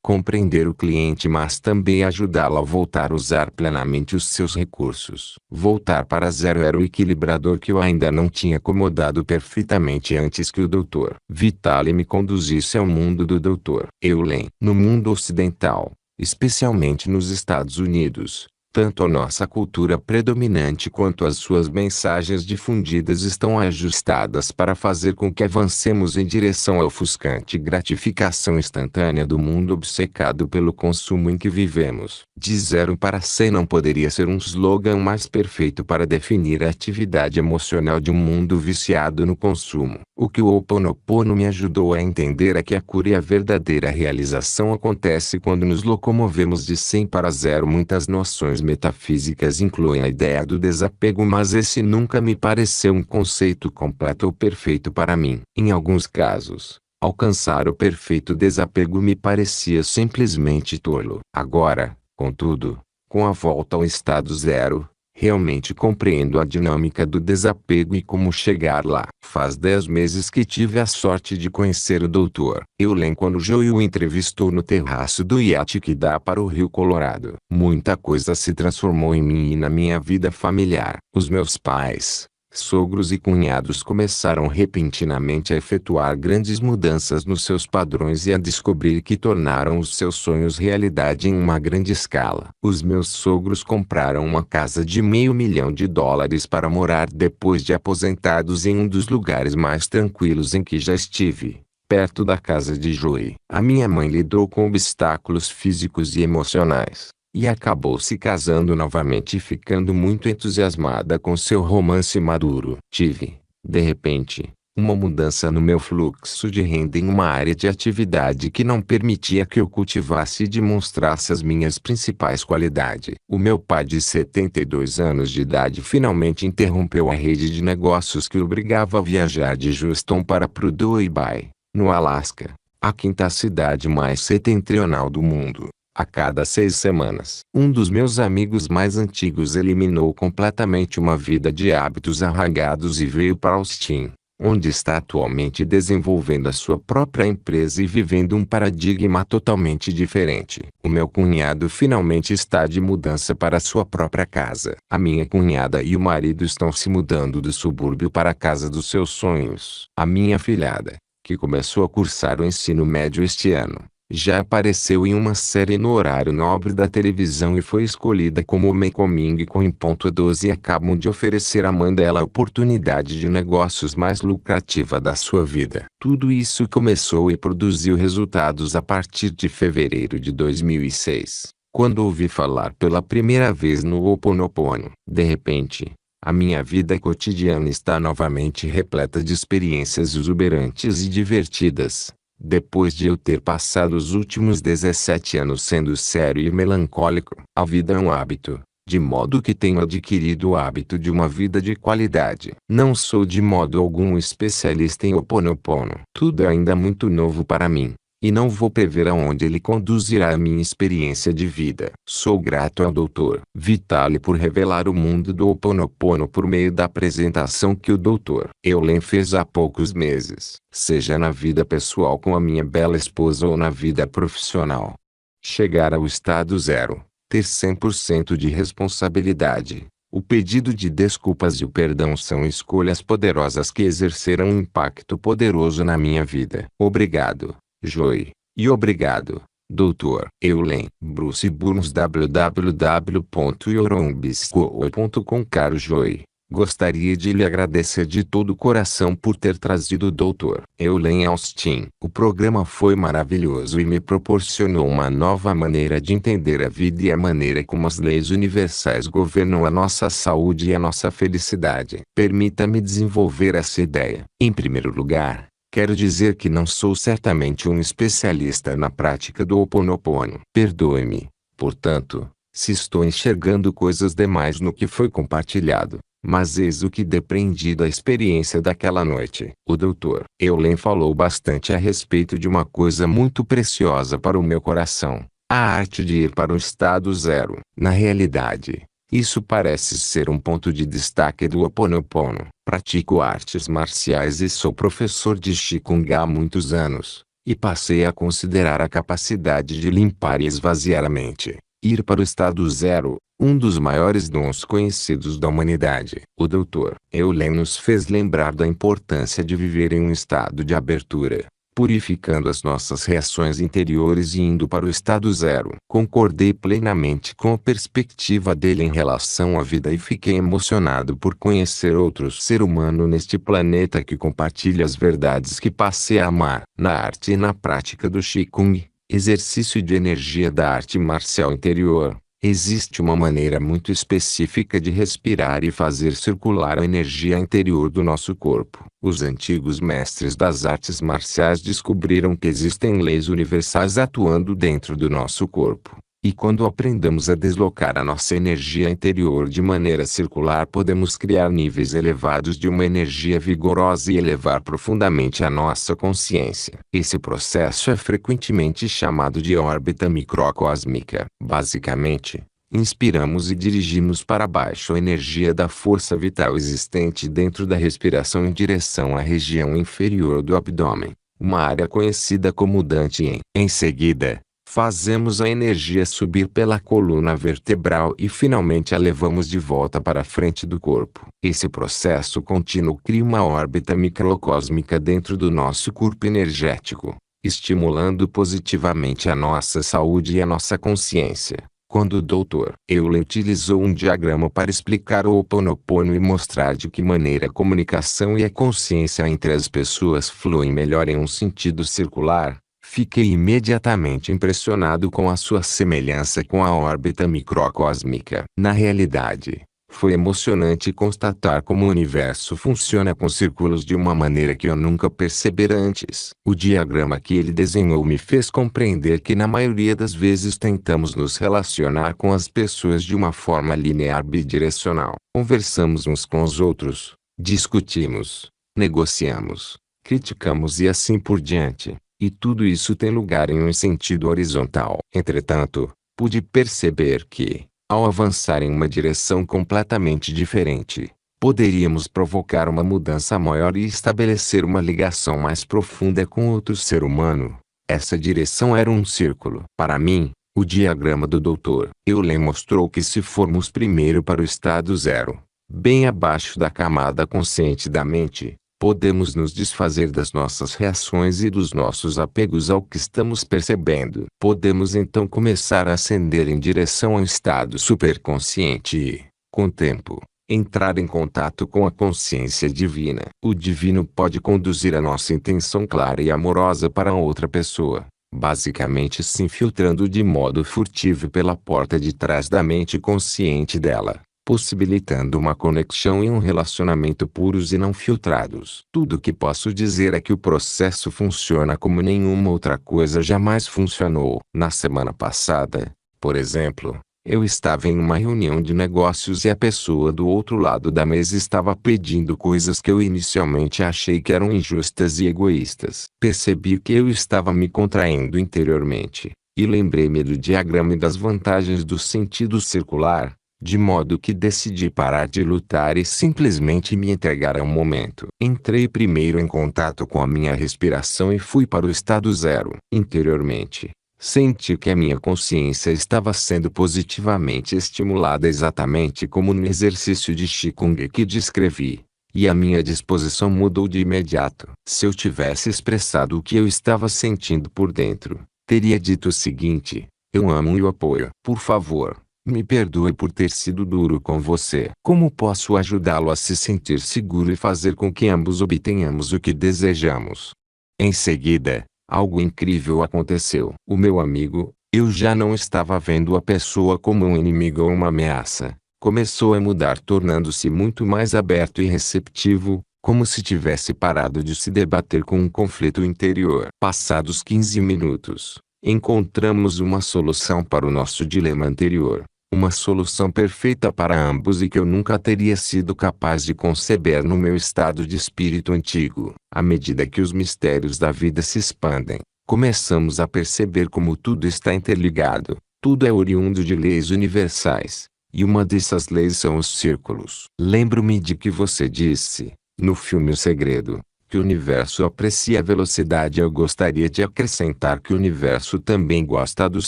compreender o cliente, mas também ajudá-lo a voltar a usar plenamente os seus recursos. Voltar para zero era o equilibrador que eu ainda não tinha acomodado perfeitamente antes que o Dr. Vitale me conduzisse ao mundo do Dr. Eulen. No mundo ocidental, especialmente nos Estados Unidos, tanto a nossa cultura predominante quanto as suas mensagens difundidas estão ajustadas para fazer com que avancemos em direção à ofuscante gratificação instantânea do mundo obcecado pelo consumo em que vivemos. De 0 para 100 não poderia ser um slogan mais perfeito para definir a atividade emocional de um mundo viciado no consumo. O que o Ho Oponopono me ajudou a entender é que a cura e a verdadeira realização acontece quando nos locomovemos de 100 para 0. Muitas noções metafísicas incluem a ideia do desapego, mas esse nunca me pareceu um conceito completo ou perfeito para mim. Em alguns casos, alcançar o perfeito desapego me parecia simplesmente tolo. Agora, contudo, com a volta ao estado zero, realmente compreendo a dinâmica do desapego e como chegar lá. Faz 10 meses que tive a sorte de conhecer o Dr. Eulen quando Joe o entrevistou no terraço do iate que dá para o Rio Colorado. Muita coisa se transformou em mim e na minha vida familiar. Os meus pais, sogros e cunhados começaram repentinamente a efetuar grandes mudanças nos seus padrões e a descobrir que tornaram os seus sonhos realidade em uma grande escala. Os meus sogros compraram uma casa de $500.000 para morar depois de aposentados em um dos lugares mais tranquilos em que já estive, perto da casa de Joey. A minha mãe lidou com obstáculos físicos e emocionais, e acabou se casando novamente e ficando muito entusiasmada com seu romance maduro. Tive, de repente, uma mudança no meu fluxo de renda em uma área de atividade que não permitia que eu cultivasse e demonstrasse as minhas principais qualidades. O meu pai de 72 anos de idade finalmente interrompeu a rede de negócios que o obrigava a viajar de Houston para Prudhoe Bay, no Alasca, a quinta cidade mais setentrional do mundo, a cada 6 semanas. Um dos meus amigos mais antigos eliminou completamente uma vida de hábitos arraigados e veio para Austin, onde está atualmente desenvolvendo a sua própria empresa e vivendo um paradigma totalmente diferente. O meu cunhado finalmente está de mudança para sua própria casa. A minha cunhada e o marido estão se mudando do subúrbio para a casa dos seus sonhos. A minha filhada, que começou a cursar o ensino médio este ano, Já apareceu em uma série no horário nobre da televisão e foi escolhida como Mekong com em ponto 12 e acabam de oferecer à mãe dela a oportunidade de negócios mais lucrativa da sua vida. Tudo isso começou e produziu resultados a partir de fevereiro de 2006, quando ouvi falar pela primeira vez no Ho Oponopono. De repente, a minha vida cotidiana está novamente repleta de experiências exuberantes e divertidas. Depois de eu ter passado os últimos 17 anos sendo sério e melancólico, a vida é um hábito, de modo que tenho adquirido o hábito de uma vida de qualidade. Não sou de modo algum especialista em Ho Oponopono. Tudo é ainda muito novo para mim, e não vou prever aonde ele conduzirá a minha experiência de vida. Sou grato ao Dr. Vitali por revelar o mundo do Ho Oponopono por meio da apresentação que o Dr. Eulen fez há poucos meses, seja na vida pessoal com a minha bela esposa ou na vida profissional. Chegar ao estado zero, ter 100% de responsabilidade. O pedido de desculpas e o perdão são escolhas poderosas que exerceram um impacto poderoso na minha vida. Obrigado, Joy. E obrigado, Dr. Eulen. Bruce Burns www.yorombisco.com. Caro Joy, gostaria de lhe agradecer de todo o coração por ter trazido o Dr. Eulen Austin. O programa foi maravilhoso e me proporcionou uma nova maneira de entender a vida e a maneira como as leis universais governam a nossa saúde e a nossa felicidade. Permita-me desenvolver essa ideia. Em primeiro lugar, quero dizer que não sou certamente um especialista na prática do Ho Oponopono. Perdoe-me, portanto, se estou enxergando coisas demais no que foi compartilhado, mas eis o que depreendi da experiência daquela noite. O Dr. Eulen falou bastante a respeito de uma coisa muito preciosa para o meu coração: a arte de ir para o estado zero. Na realidade, isso parece ser um ponto de destaque do Ho Oponopono. Pratico artes marciais e sou professor de Qigong há muitos anos, e passei a considerar a capacidade de limpar e esvaziar a mente, ir para o estado zero, um dos maiores dons conhecidos da humanidade. O Dr. Eulen nos fez lembrar da importância de viver em um estado de abertura, purificando as nossas reações interiores e indo para o estado zero. Concordei plenamente com a perspectiva dele em relação à vida e fiquei emocionado por conhecer outro ser humano neste planeta que compartilha as verdades que passei a amar. Na arte e na prática do Qigong, exercício de energia da arte marcial interior, existe uma maneira muito específica de respirar e fazer circular a energia interior do nosso corpo. Os antigos mestres das artes marciais descobriram que existem leis universais atuando dentro do nosso corpo, e quando aprendemos a deslocar a nossa energia interior de maneira circular, podemos criar níveis elevados de uma energia vigorosa e elevar profundamente a nossa consciência. Esse processo é frequentemente chamado de órbita microcósmica. Basicamente, inspiramos e dirigimos para baixo a energia da força vital existente dentro da respiração em direção à região inferior do abdômen, uma área conhecida como Dantian. Em seguida, fazemos a energia subir pela coluna vertebral e finalmente a levamos de volta para a frente do corpo. Esse processo contínuo cria uma órbita microcósmica dentro do nosso corpo energético, estimulando positivamente a nossa saúde e a nossa consciência. Quando o Dr. Eulen utilizou um diagrama para explicar o Ho Oponopono e mostrar de que maneira a comunicação e a consciência entre as pessoas fluem melhor em um sentido circular, fiquei imediatamente impressionado com a sua semelhança com a órbita microcósmica. Na realidade, foi emocionante constatar como o universo funciona com círculos de uma maneira que eu nunca percebera antes. O diagrama que ele desenhou me fez compreender que na maioria das vezes tentamos nos relacionar com as pessoas de uma forma linear bidirecional. Conversamos uns com os outros, discutimos, negociamos, criticamos e assim por diante. E tudo isso tem lugar em um sentido horizontal. Entretanto, pude perceber que, ao avançar em uma direção completamente diferente, poderíamos provocar uma mudança maior e estabelecer uma ligação mais profunda com outro ser humano. Essa direção era um círculo. Para mim, o diagrama do Dr. Eulen mostrou que se formos primeiro para o estado zero, bem abaixo da camada consciente da mente, Podemos nos desfazer das nossas reações e dos nossos apegos ao que estamos percebendo. Podemos então começar a ascender em direção ao estado superconsciente e, com o tempo, entrar em contato com a consciência divina. O divino pode conduzir a nossa intenção clara e amorosa para outra pessoa, basicamente se infiltrando de modo furtivo pela porta de trás da mente consciente dela, possibilitando uma conexão e um relacionamento puros e não filtrados. Tudo o que posso dizer é que o processo funciona como nenhuma outra coisa jamais funcionou. Na semana passada, por exemplo, eu estava em uma reunião de negócios e a pessoa do outro lado da mesa estava pedindo coisas que eu inicialmente achei que eram injustas e egoístas. Percebi que eu estava me contraindo interiormente, e lembrei-me do diagrama e das vantagens do sentido circular, de modo que decidi parar de lutar e simplesmente me entregar ao momento. Entrei primeiro em contato com a minha respiração e fui para o estado zero. Interiormente, senti que a minha consciência estava sendo positivamente estimulada exatamente como no exercício de Qigong que descrevi, e a minha disposição mudou de imediato. Se eu tivesse expressado o que eu estava sentindo por dentro, teria dito o seguinte: eu amo e o apoio. Por favor, me perdoe por ter sido duro com você. Como posso ajudá-lo a se sentir seguro e fazer com que ambos obtenhamos o que desejamos? Em seguida, algo incrível aconteceu. O meu amigo, eu já não estava vendo a pessoa como um inimigo ou uma ameaça, começou a mudar, tornando-se muito mais aberto e receptivo, como se tivesse parado de se debater com um conflito interior. Passados 15 minutos, encontramos uma solução para o nosso dilema anterior. Uma solução perfeita para ambos e que eu nunca teria sido capaz de conceber no meu estado de espírito antigo. À medida que os mistérios da vida se expandem, começamos a perceber como tudo está interligado. Tudo é oriundo de leis universais, e uma dessas leis são os círculos. Lembro-me de que você disse, no filme O Segredo, que o universo aprecia a velocidade. Eu gostaria de acrescentar que o universo também gosta dos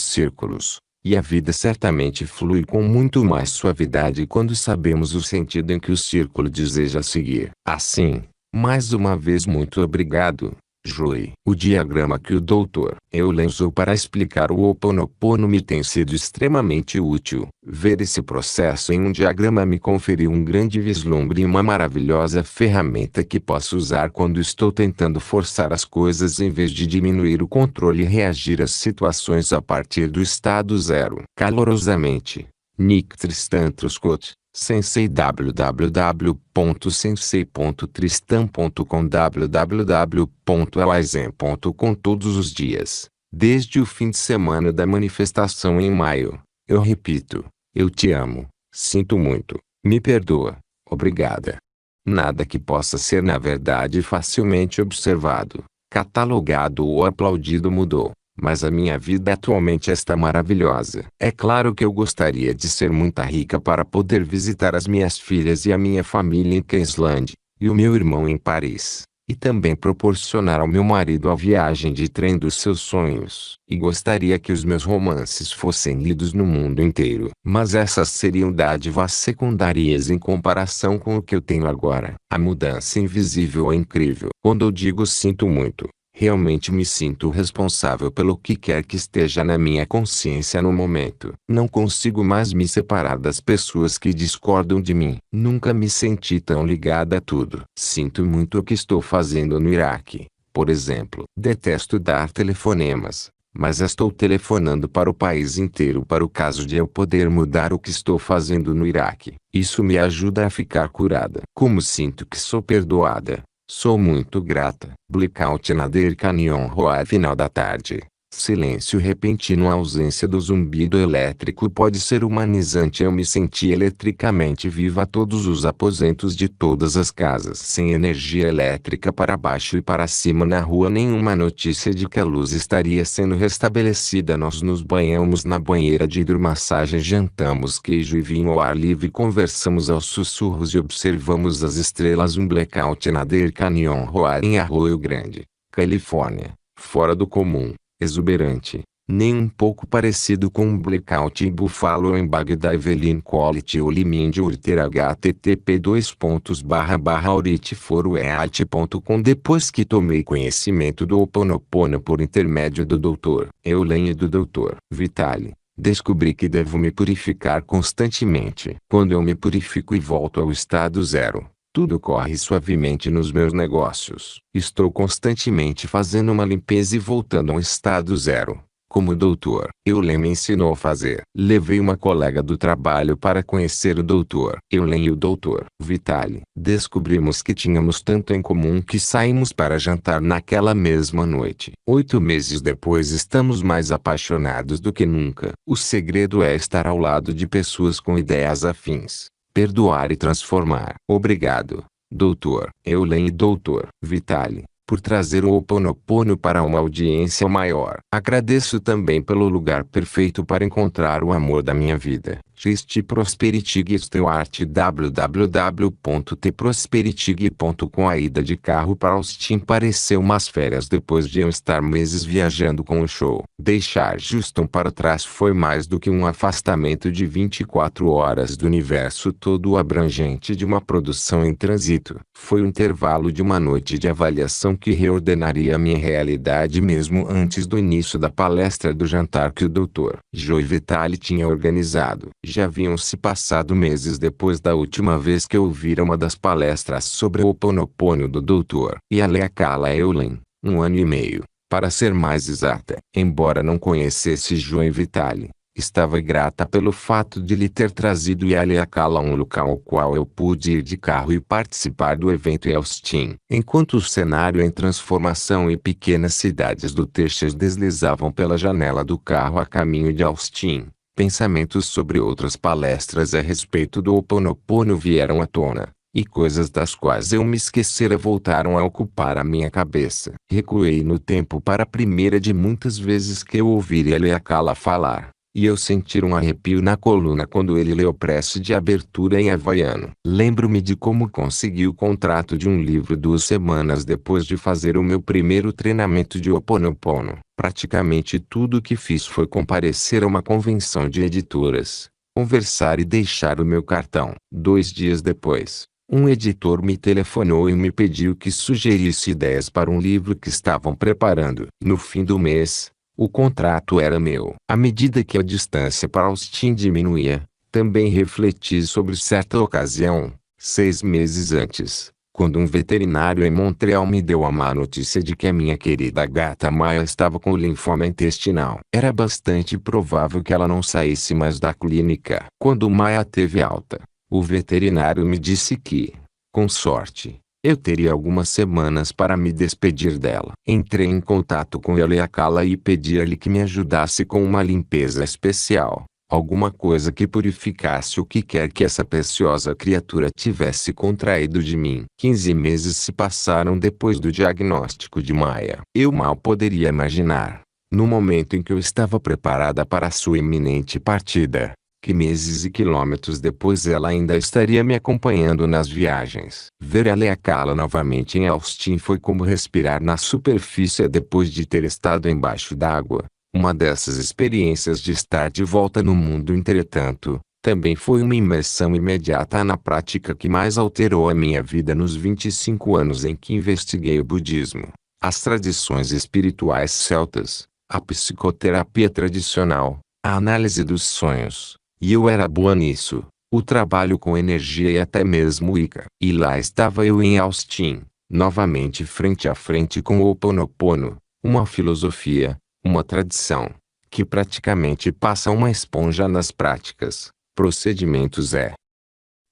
círculos. E a vida certamente flui com muito mais suavidade quando sabemos o sentido em que o círculo deseja seguir. Assim, mais uma vez muito obrigado, Joey. O diagrama que o Dr. Euler usou para explicar o Ho Oponopono me tem sido extremamente útil. Ver esse processo em um diagrama me conferiu um grande vislumbre e uma maravilhosa ferramenta que posso usar quando estou tentando forçar as coisas em vez de diminuir o controle e reagir às situações a partir do estado zero. Calorosamente, Nick Tristan Truscott, Sensei. www.sensei.tristan.com www.eisen.com. Todos os dias, desde o fim de semana da manifestação em maio, eu repito: eu te amo, sinto muito, me perdoa, obrigada. Nada que possa ser na verdade facilmente observado, catalogado ou aplaudido mudou. Mas a minha vida atualmente está maravilhosa. É claro que eu gostaria de ser muito rica para poder visitar as minhas filhas e a minha família em Queensland, e o meu irmão em Paris, e também proporcionar ao meu marido a viagem de trem dos seus sonhos. E gostaria que os meus romances fossem lidos no mundo inteiro. Mas essas seriam dádivas secundárias em comparação com o que eu tenho agora. A mudança invisível é incrível. Quando eu digo sinto muito, realmente me sinto responsável pelo que quer que esteja na minha consciência no momento. Não consigo mais me separar das pessoas que discordam de mim. Nunca me senti tão ligada a tudo. Sinto muito o que estou fazendo no Iraque, por exemplo. Detesto dar telefonemas, mas estou telefonando para o país inteiro para o caso de eu poder mudar o que estou fazendo no Iraque. Isso me ajuda a ficar curada. Como sinto que sou perdoada. Sou muito grata. Blackout Nader Canyon Road. Final da tarde. Silêncio repentino. A ausência do zumbido elétrico pode ser humanizante. Eu me senti eletricamente viva. Todos os aposentos de todas as casas sem energia elétrica para baixo e para cima na rua. Nenhuma notícia de que a luz estaria sendo restabelecida. Nós nos banhamos na banheira de hidromassagem. Jantamos queijo e vinho ao ar livre. Conversamos aos sussurros e observamos as estrelas. Um blackout Nader Canyon Road em Arroio Grande, Califórnia. Fora do comum. Exuberante, Nem um pouco parecido com um blackout em Buffalo em Bagdá. Evelyn Quality Olimind Urter http://auritforoeat.com. Depois que tomei conhecimento do Ho Oponopono por intermédio do Dr. Eulen e do Dr. Vitali, descobri que devo me purificar constantemente. Quando eu me purifico e volto ao estado zero, tudo corre suavemente nos meus negócios. Estou constantemente fazendo uma limpeza e voltando ao estado zero, como o Dr. Eulen me ensinou a fazer. Levei uma colega do trabalho para conhecer o Dr. Eulen e o Dr. Vitali. Descobrimos que tínhamos tanto em comum que saímos para jantar naquela mesma noite. 8 meses depois estamos mais apaixonados do que nunca. O segredo é estar ao lado de pessoas com ideias afins. Perdoar e transformar. Obrigado, Dr. Eulen e Dr. Vitali, por trazer o Ho Oponopono para uma audiência maior. Agradeço também pelo lugar perfeito para encontrar o amor da minha vida. Triste Prosperity Stewart www.tprosperityg.com. A ida de carro para Austin pareceu umas férias depois de eu estar meses viajando com o show. Deixar Houston para trás foi mais do que um afastamento de 24 horas do universo todo abrangente de uma produção em trânsito. Foi o intervalo de uma noite de avaliação que reordenaria minha realidade mesmo antes do início da palestra do jantar que o Dr. Joe Vitali tinha organizado. Já haviam se passado meses depois da última vez que eu ouvira uma das palestras sobre o Ho Oponopono do Dr. Haleakala Eulen, 1 ano e meio, para ser mais exata. Embora não conhecesse Joe Vitali, estava grata pelo fato de lhe ter trazido Haleakala a um local ao qual eu pude ir de carro e participar do evento em Austin. Enquanto o cenário em transformação e pequenas cidades do Texas deslizavam pela janela do carro a caminho de Austin, pensamentos sobre outras palestras a respeito do Ho Oponopono vieram à tona, e coisas das quais eu me esquecera voltaram a ocupar a minha cabeça. Recuei no tempo para a primeira de muitas vezes que eu ouvira Haleakala falar, e eu senti um arrepio na coluna quando ele leu prece de abertura em havaiano. Lembro-me de como consegui o contrato de um livro 2 semanas depois de fazer o meu primeiro treinamento de Ho Oponopono. Praticamente tudo o que fiz foi comparecer a uma convenção de editoras, conversar e deixar o meu cartão. 2 dias depois, um editor me telefonou e me pediu que sugerisse ideias para um livro que estavam preparando. No fim do mês, o contrato era meu. À medida que a distância para Austin diminuía, também refleti sobre certa ocasião, 6 meses antes, quando um veterinário em Montreal me deu a má notícia de que a minha querida gata Maya estava com linfoma intestinal. Era bastante provável que ela não saísse mais da clínica. Quando Maya teve alta, o veterinário me disse que, com sorte, eu teria algumas semanas para me despedir dela. Entrei em contato com Haleakala e pedi-lhe que me ajudasse com uma limpeza especial. Alguma coisa que purificasse o que quer que essa preciosa criatura tivesse contraído de mim. 15 meses se passaram depois do diagnóstico de Maya. Eu mal poderia imaginar, no momento em que eu estava preparada para sua iminente partida, que meses e quilômetros depois ela ainda estaria me acompanhando nas viagens. Ver Haleakala novamente em Austin foi como respirar na superfície depois de ter estado embaixo d'água. Uma dessas experiências de estar de volta no mundo. Entretanto, também foi uma imersão imediata na prática que mais alterou a minha vida nos 25 anos em que investiguei o budismo, as tradições espirituais celtas, a psicoterapia tradicional, a análise dos sonhos, e eu era boa nisso, o trabalho com energia e até mesmo Wicca. E lá estava eu em Austin, novamente frente a frente com o Ho Oponopono, uma filosofia, uma tradição, que praticamente passa uma esponja nas práticas, procedimentos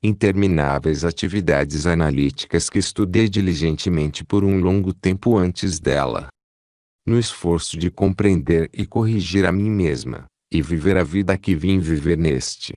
intermináveis atividades analíticas que estudei diligentemente por um longo tempo antes dela. No esforço de compreender e corrigir a mim mesma, e viver a vida que vim viver neste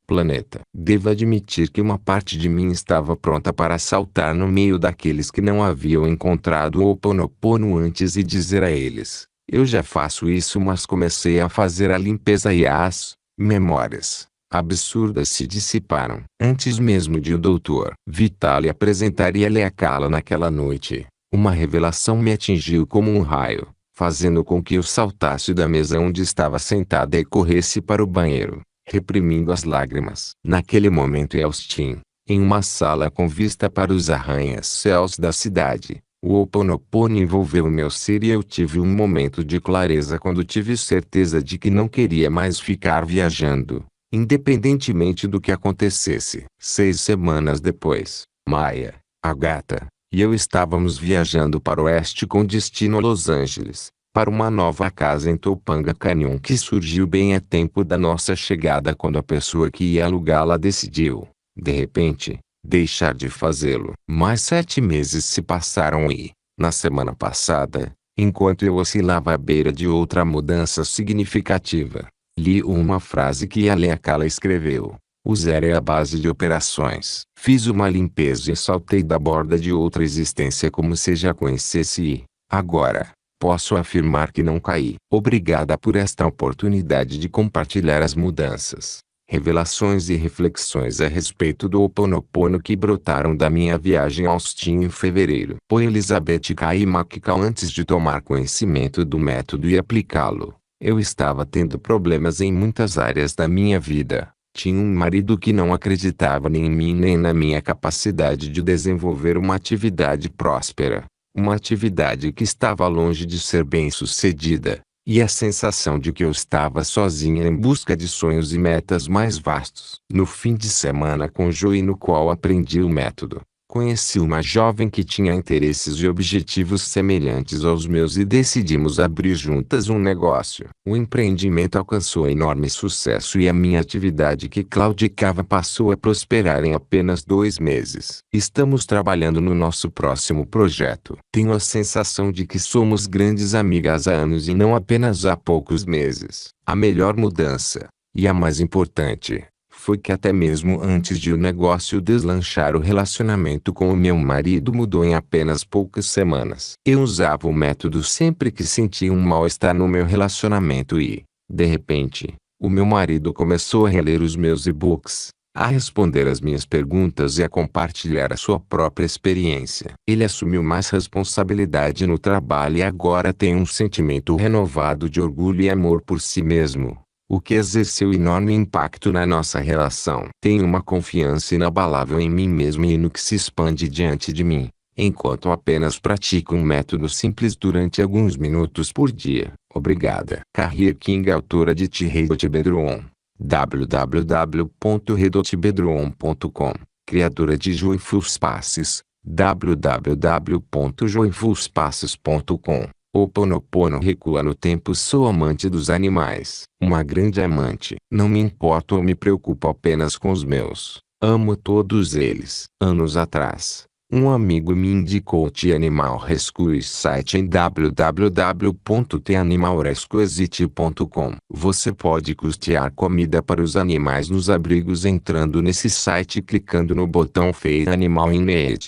planeta. Devo admitir que uma parte de mim estava pronta para saltar no meio daqueles que não haviam encontrado o Ho Oponopono antes e dizer a eles: eu já faço isso, mas comecei a fazer a limpeza e as memórias absurdas se dissiparam. Antes mesmo de o Dr. Vitali apresentar Haleakala naquela noite, uma revelação me atingiu como um raio. fazendo com que eu saltasse da mesa onde estava sentada e corresse para o banheiro, reprimindo as lágrimas. Naquele momento em Austin, em uma sala com vista para os arranha-céus da cidade, o Ho'oponopono envolveu meu ser e eu tive um momento de clareza quando tive certeza de que não queria mais ficar viajando, independentemente do que acontecesse. 6 semanas depois, Maya, a gata, e eu estávamos viajando para o oeste com destino a Los Angeles, para uma nova casa em Topanga Canyon que surgiu bem a tempo da nossa chegada quando a pessoa que ia alugá-la decidiu, de repente, deixar de fazê-lo. Mais 7 meses se passaram e, na semana passada, enquanto eu oscilava à beira de outra mudança significativa, li uma frase que Alan Akala escreveu. O zero é a base de operações. Fiz uma limpeza e saltei da borda de outra existência como se já conhecesse e, agora, posso afirmar que não caí. Obrigada por esta oportunidade de compartilhar as mudanças, revelações e reflexões a respeito do Ho'oponopono que brotaram da minha viagem a Austin em fevereiro. Foi Elizabeth K. McCall. Antes de tomar conhecimento do método e aplicá-lo, eu estava tendo problemas em muitas áreas da minha vida. Tinha um marido que não acreditava nem em mim nem na minha capacidade de desenvolver uma atividade próspera, uma atividade que estava longe de ser bem-sucedida, e a sensação de que eu estava sozinha em busca de sonhos e metas mais vastos. No fim de semana com Joey, no qual aprendi o método, conheci uma jovem que tinha interesses e objetivos semelhantes aos meus e decidimos abrir juntas um negócio. O empreendimento alcançou enorme sucesso e a minha atividade que claudicava passou a prosperar em apenas 2 meses. Estamos trabalhando no nosso próximo projeto. Tenho a sensação de que somos grandes amigas há anos e não apenas há poucos meses. A melhor mudança, e a mais importante, foi que até mesmo antes de o negócio deslanchar, o relacionamento com o meu marido mudou em apenas poucas semanas. Eu usava o método sempre que sentia um mal-estar no meu relacionamento e, de repente, o meu marido começou a reler os meus e-books, a responder às minhas perguntas e a compartilhar a sua própria experiência. Ele assumiu mais responsabilidade no trabalho e agora tem um sentimento renovado de orgulho e amor por si mesmo, o que exerceu enorme impacto na nossa relação. Tenho uma confiança inabalável em mim mesmo e no que se expande diante de mim, enquanto apenas pratico um método simples durante alguns minutos por dia. Obrigada. Carrie King, autora de The Redot Bedroom, www.redotbedroom.com, criadora de Joyful Spaces, www.joyfulspaces.com. Ho'oponopono recua no tempo. Sou amante dos animais. Uma grande amante. Não me importo ou me preocupo apenas com os meus. Amo todos eles. Anos atrás, um amigo me indicou o The Animal Rescue site em www.theanimalrescuesite.com. Você pode custear comida para os animais nos abrigos entrando nesse site e clicando no botão Feed Animal in Need.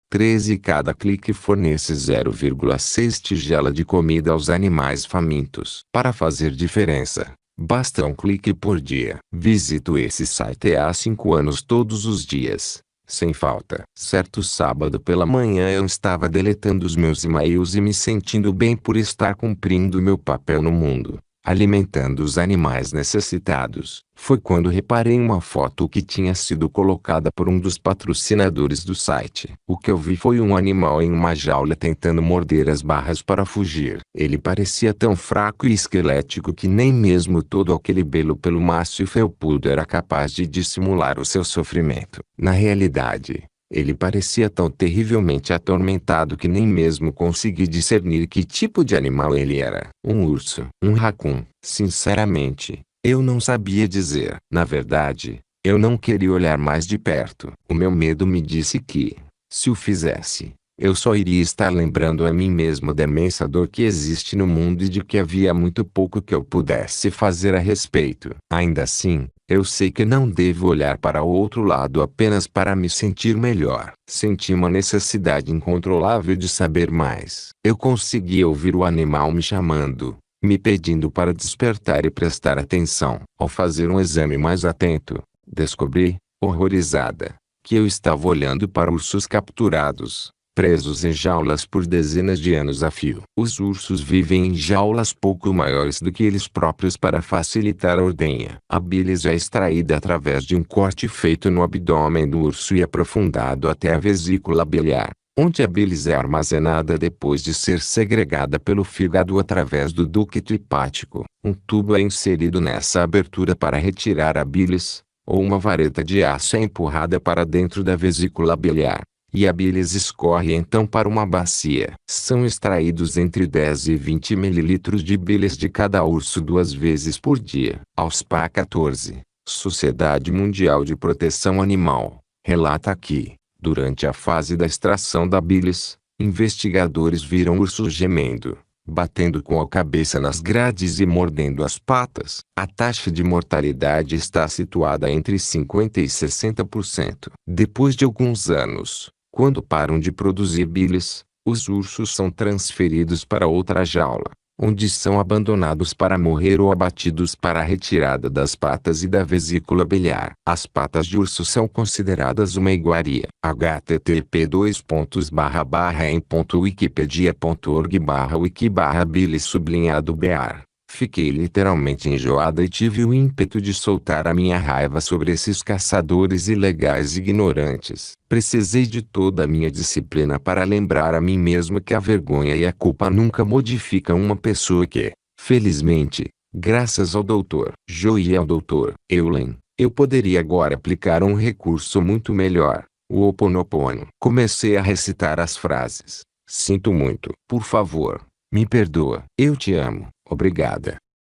13. Cada clique fornece 0,6 tigela de comida aos animais famintos. Para fazer diferença, basta um clique por dia. Visito esse site há 5 anos todos os dias, sem falta. Certo sábado pela manhã eu estava deletando os meus e-mails e me sentindo bem por estar cumprindo meu papel no mundo, alimentando os animais necessitados. Foi quando reparei em uma foto que tinha sido colocada por um dos patrocinadores do site. O que eu vi foi um animal em uma jaula tentando morder as barras para fugir. Ele parecia tão fraco e esquelético que nem mesmo todo aquele belo pelo macio e felpudo era capaz de dissimular o seu sofrimento. Na realidade, ele parecia tão terrivelmente atormentado que nem mesmo consegui discernir que tipo de animal ele era. Um urso, um raccoon. Sinceramente, eu não sabia dizer. Na verdade, eu não queria olhar mais de perto. O meu medo me disse que, se o fizesse, eu só iria estar lembrando a mim mesmo da imensa dor que existe no mundo e de que havia muito pouco que eu pudesse fazer a respeito. Ainda assim, eu sei que não devo olhar para o outro lado apenas para me sentir melhor. Senti uma necessidade incontrolável de saber mais. Eu conseguia ouvir o animal me chamando, me pedindo para despertar e prestar atenção. Ao fazer um exame mais atento, descobri, horrorizada, que eu estava olhando para ursos capturados, presos em jaulas por dezenas de anos a fio. Os ursos vivem em jaulas pouco maiores do que eles próprios para facilitar a ordenha. A bilis é extraída através de um corte feito no abdômen do urso e aprofundado até a vesícula biliar, onde a bilis é armazenada depois de ser segregada pelo fígado através do ducto hepático. Um tubo é inserido nessa abertura para retirar a bilis, ou uma vareta de aço é empurrada para dentro da vesícula biliar, e a bilis escorre então para uma bacia. São extraídos entre 10 e 20 ml de bilis de cada urso 2 vezes por dia. AUSPA 14, Sociedade Mundial de Proteção Animal, relata que, durante a fase da extração da bilis, investigadores viram ursos gemendo, batendo com a cabeça nas grades e mordendo as patas. A taxa de mortalidade está situada entre 50% e 60%. Depois de alguns anos, quando param de produzir bilis, os ursos são transferidos para outra jaula, onde são abandonados para morrer ou abatidos para a retirada das patas e da vesícula biliar. As patas de urso são consideradas uma iguaria. http://em.wikipedia.org/wiki/bilis_bear. Fiquei literalmente enjoada e tive o ímpeto de soltar a minha raiva sobre esses caçadores ilegais e ignorantes. Precisei de toda a minha disciplina para lembrar a mim mesmo que a vergonha e a culpa nunca modificam uma pessoa que, felizmente, graças ao Dr. Joe e ao Dr. Eulen, eu poderia agora aplicar um recurso muito melhor, o Ho Oponopono. Comecei a recitar as frases. Sinto muito. Por favor, me perdoa. Eu te amo. Obrigada.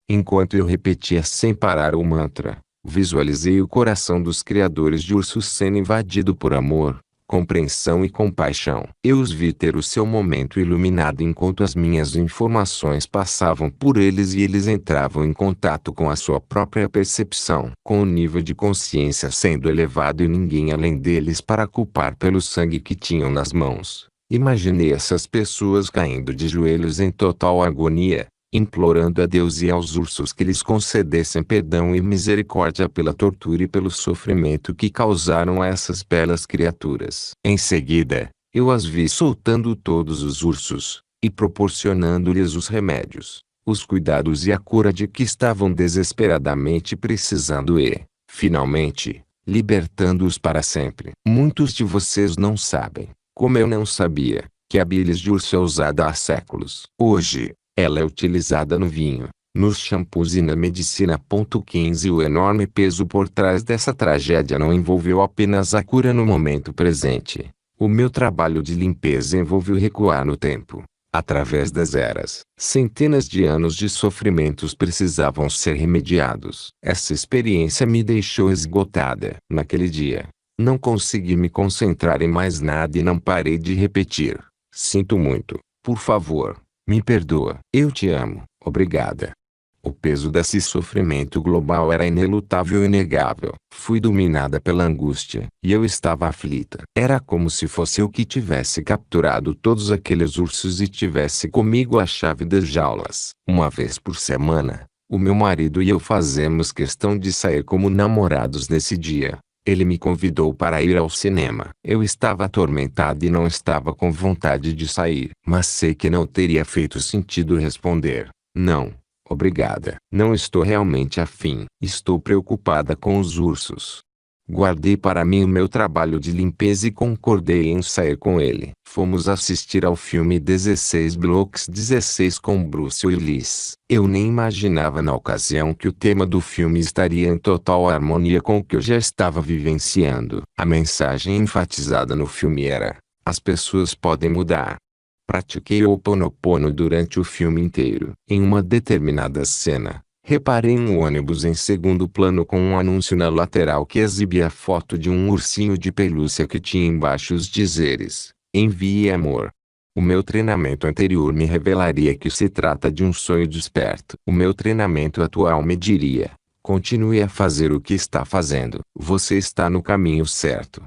Enquanto eu repetia sem parar o mantra, visualizei o coração dos criadores de ursos sendo invadido por amor, compreensão e compaixão. Eu os vi ter o seu momento iluminado enquanto as minhas informações passavam por eles e eles entravam em contato com a sua própria percepção. Com o nível de consciência sendo elevado e ninguém além deles para culpar pelo sangue que tinham nas mãos, imaginei essas pessoas caindo de joelhos em total agonia, implorando a Deus e aos ursos que lhes concedessem perdão e misericórdia pela tortura e pelo sofrimento que causaram a essas belas criaturas. Em seguida, eu as vi soltando todos os ursos, e proporcionando-lhes os remédios, os cuidados e a cura de que estavam desesperadamente precisando e, finalmente, libertando-os para sempre. Muitos de vocês não sabem, como eu não sabia, que a bilis de urso é usada há séculos. Hoje, ela é utilizada no vinho, nos shampoos e na medicina. 15 O enorme peso por trás dessa tragédia não envolveu apenas a cura no momento presente. O meu trabalho de limpeza envolveu recuar no tempo. Através das eras, centenas de anos de sofrimentos precisavam ser remediados. Essa experiência me deixou esgotada. Naquele dia, não consegui me concentrar em mais nada e não parei de repetir: sinto muito, por favor. Me perdoa. Eu te amo. Obrigada. O peso desse sofrimento global era inelutável e inegável. Fui dominada pela angústia, e eu estava aflita. Era como se fosse eu que tivesse capturado todos aqueles ursos e tivesse comigo a chave das jaulas. Uma vez por semana, o meu marido e eu fazemos questão de sair como namorados nesse dia. Ele me convidou para ir ao cinema. Eu estava atormentada e não estava com vontade de sair. Mas sei que não teria feito sentido responder: não, obrigada. Não estou realmente afim. Estou preocupada com os ursos. Guardei para mim o meu trabalho de limpeza e concordei em sair com ele. Fomos assistir ao filme 16 Blocks 16 com Bruce Willis. Eu nem imaginava na ocasião que o tema do filme estaria em total harmonia com o que eu já estava vivenciando. A mensagem enfatizada no filme era: as pessoas podem mudar. Pratiquei o Ho Oponopono durante o filme inteiro. Em uma determinada cena, reparei em um ônibus em segundo plano com um anúncio na lateral que exibia a foto de um ursinho de pelúcia que tinha embaixo os dizeres: envie amor. O meu treinamento anterior me revelaria que se trata de um sonho desperto. O meu treinamento atual me diria: continue a fazer o que está fazendo. Você está no caminho certo.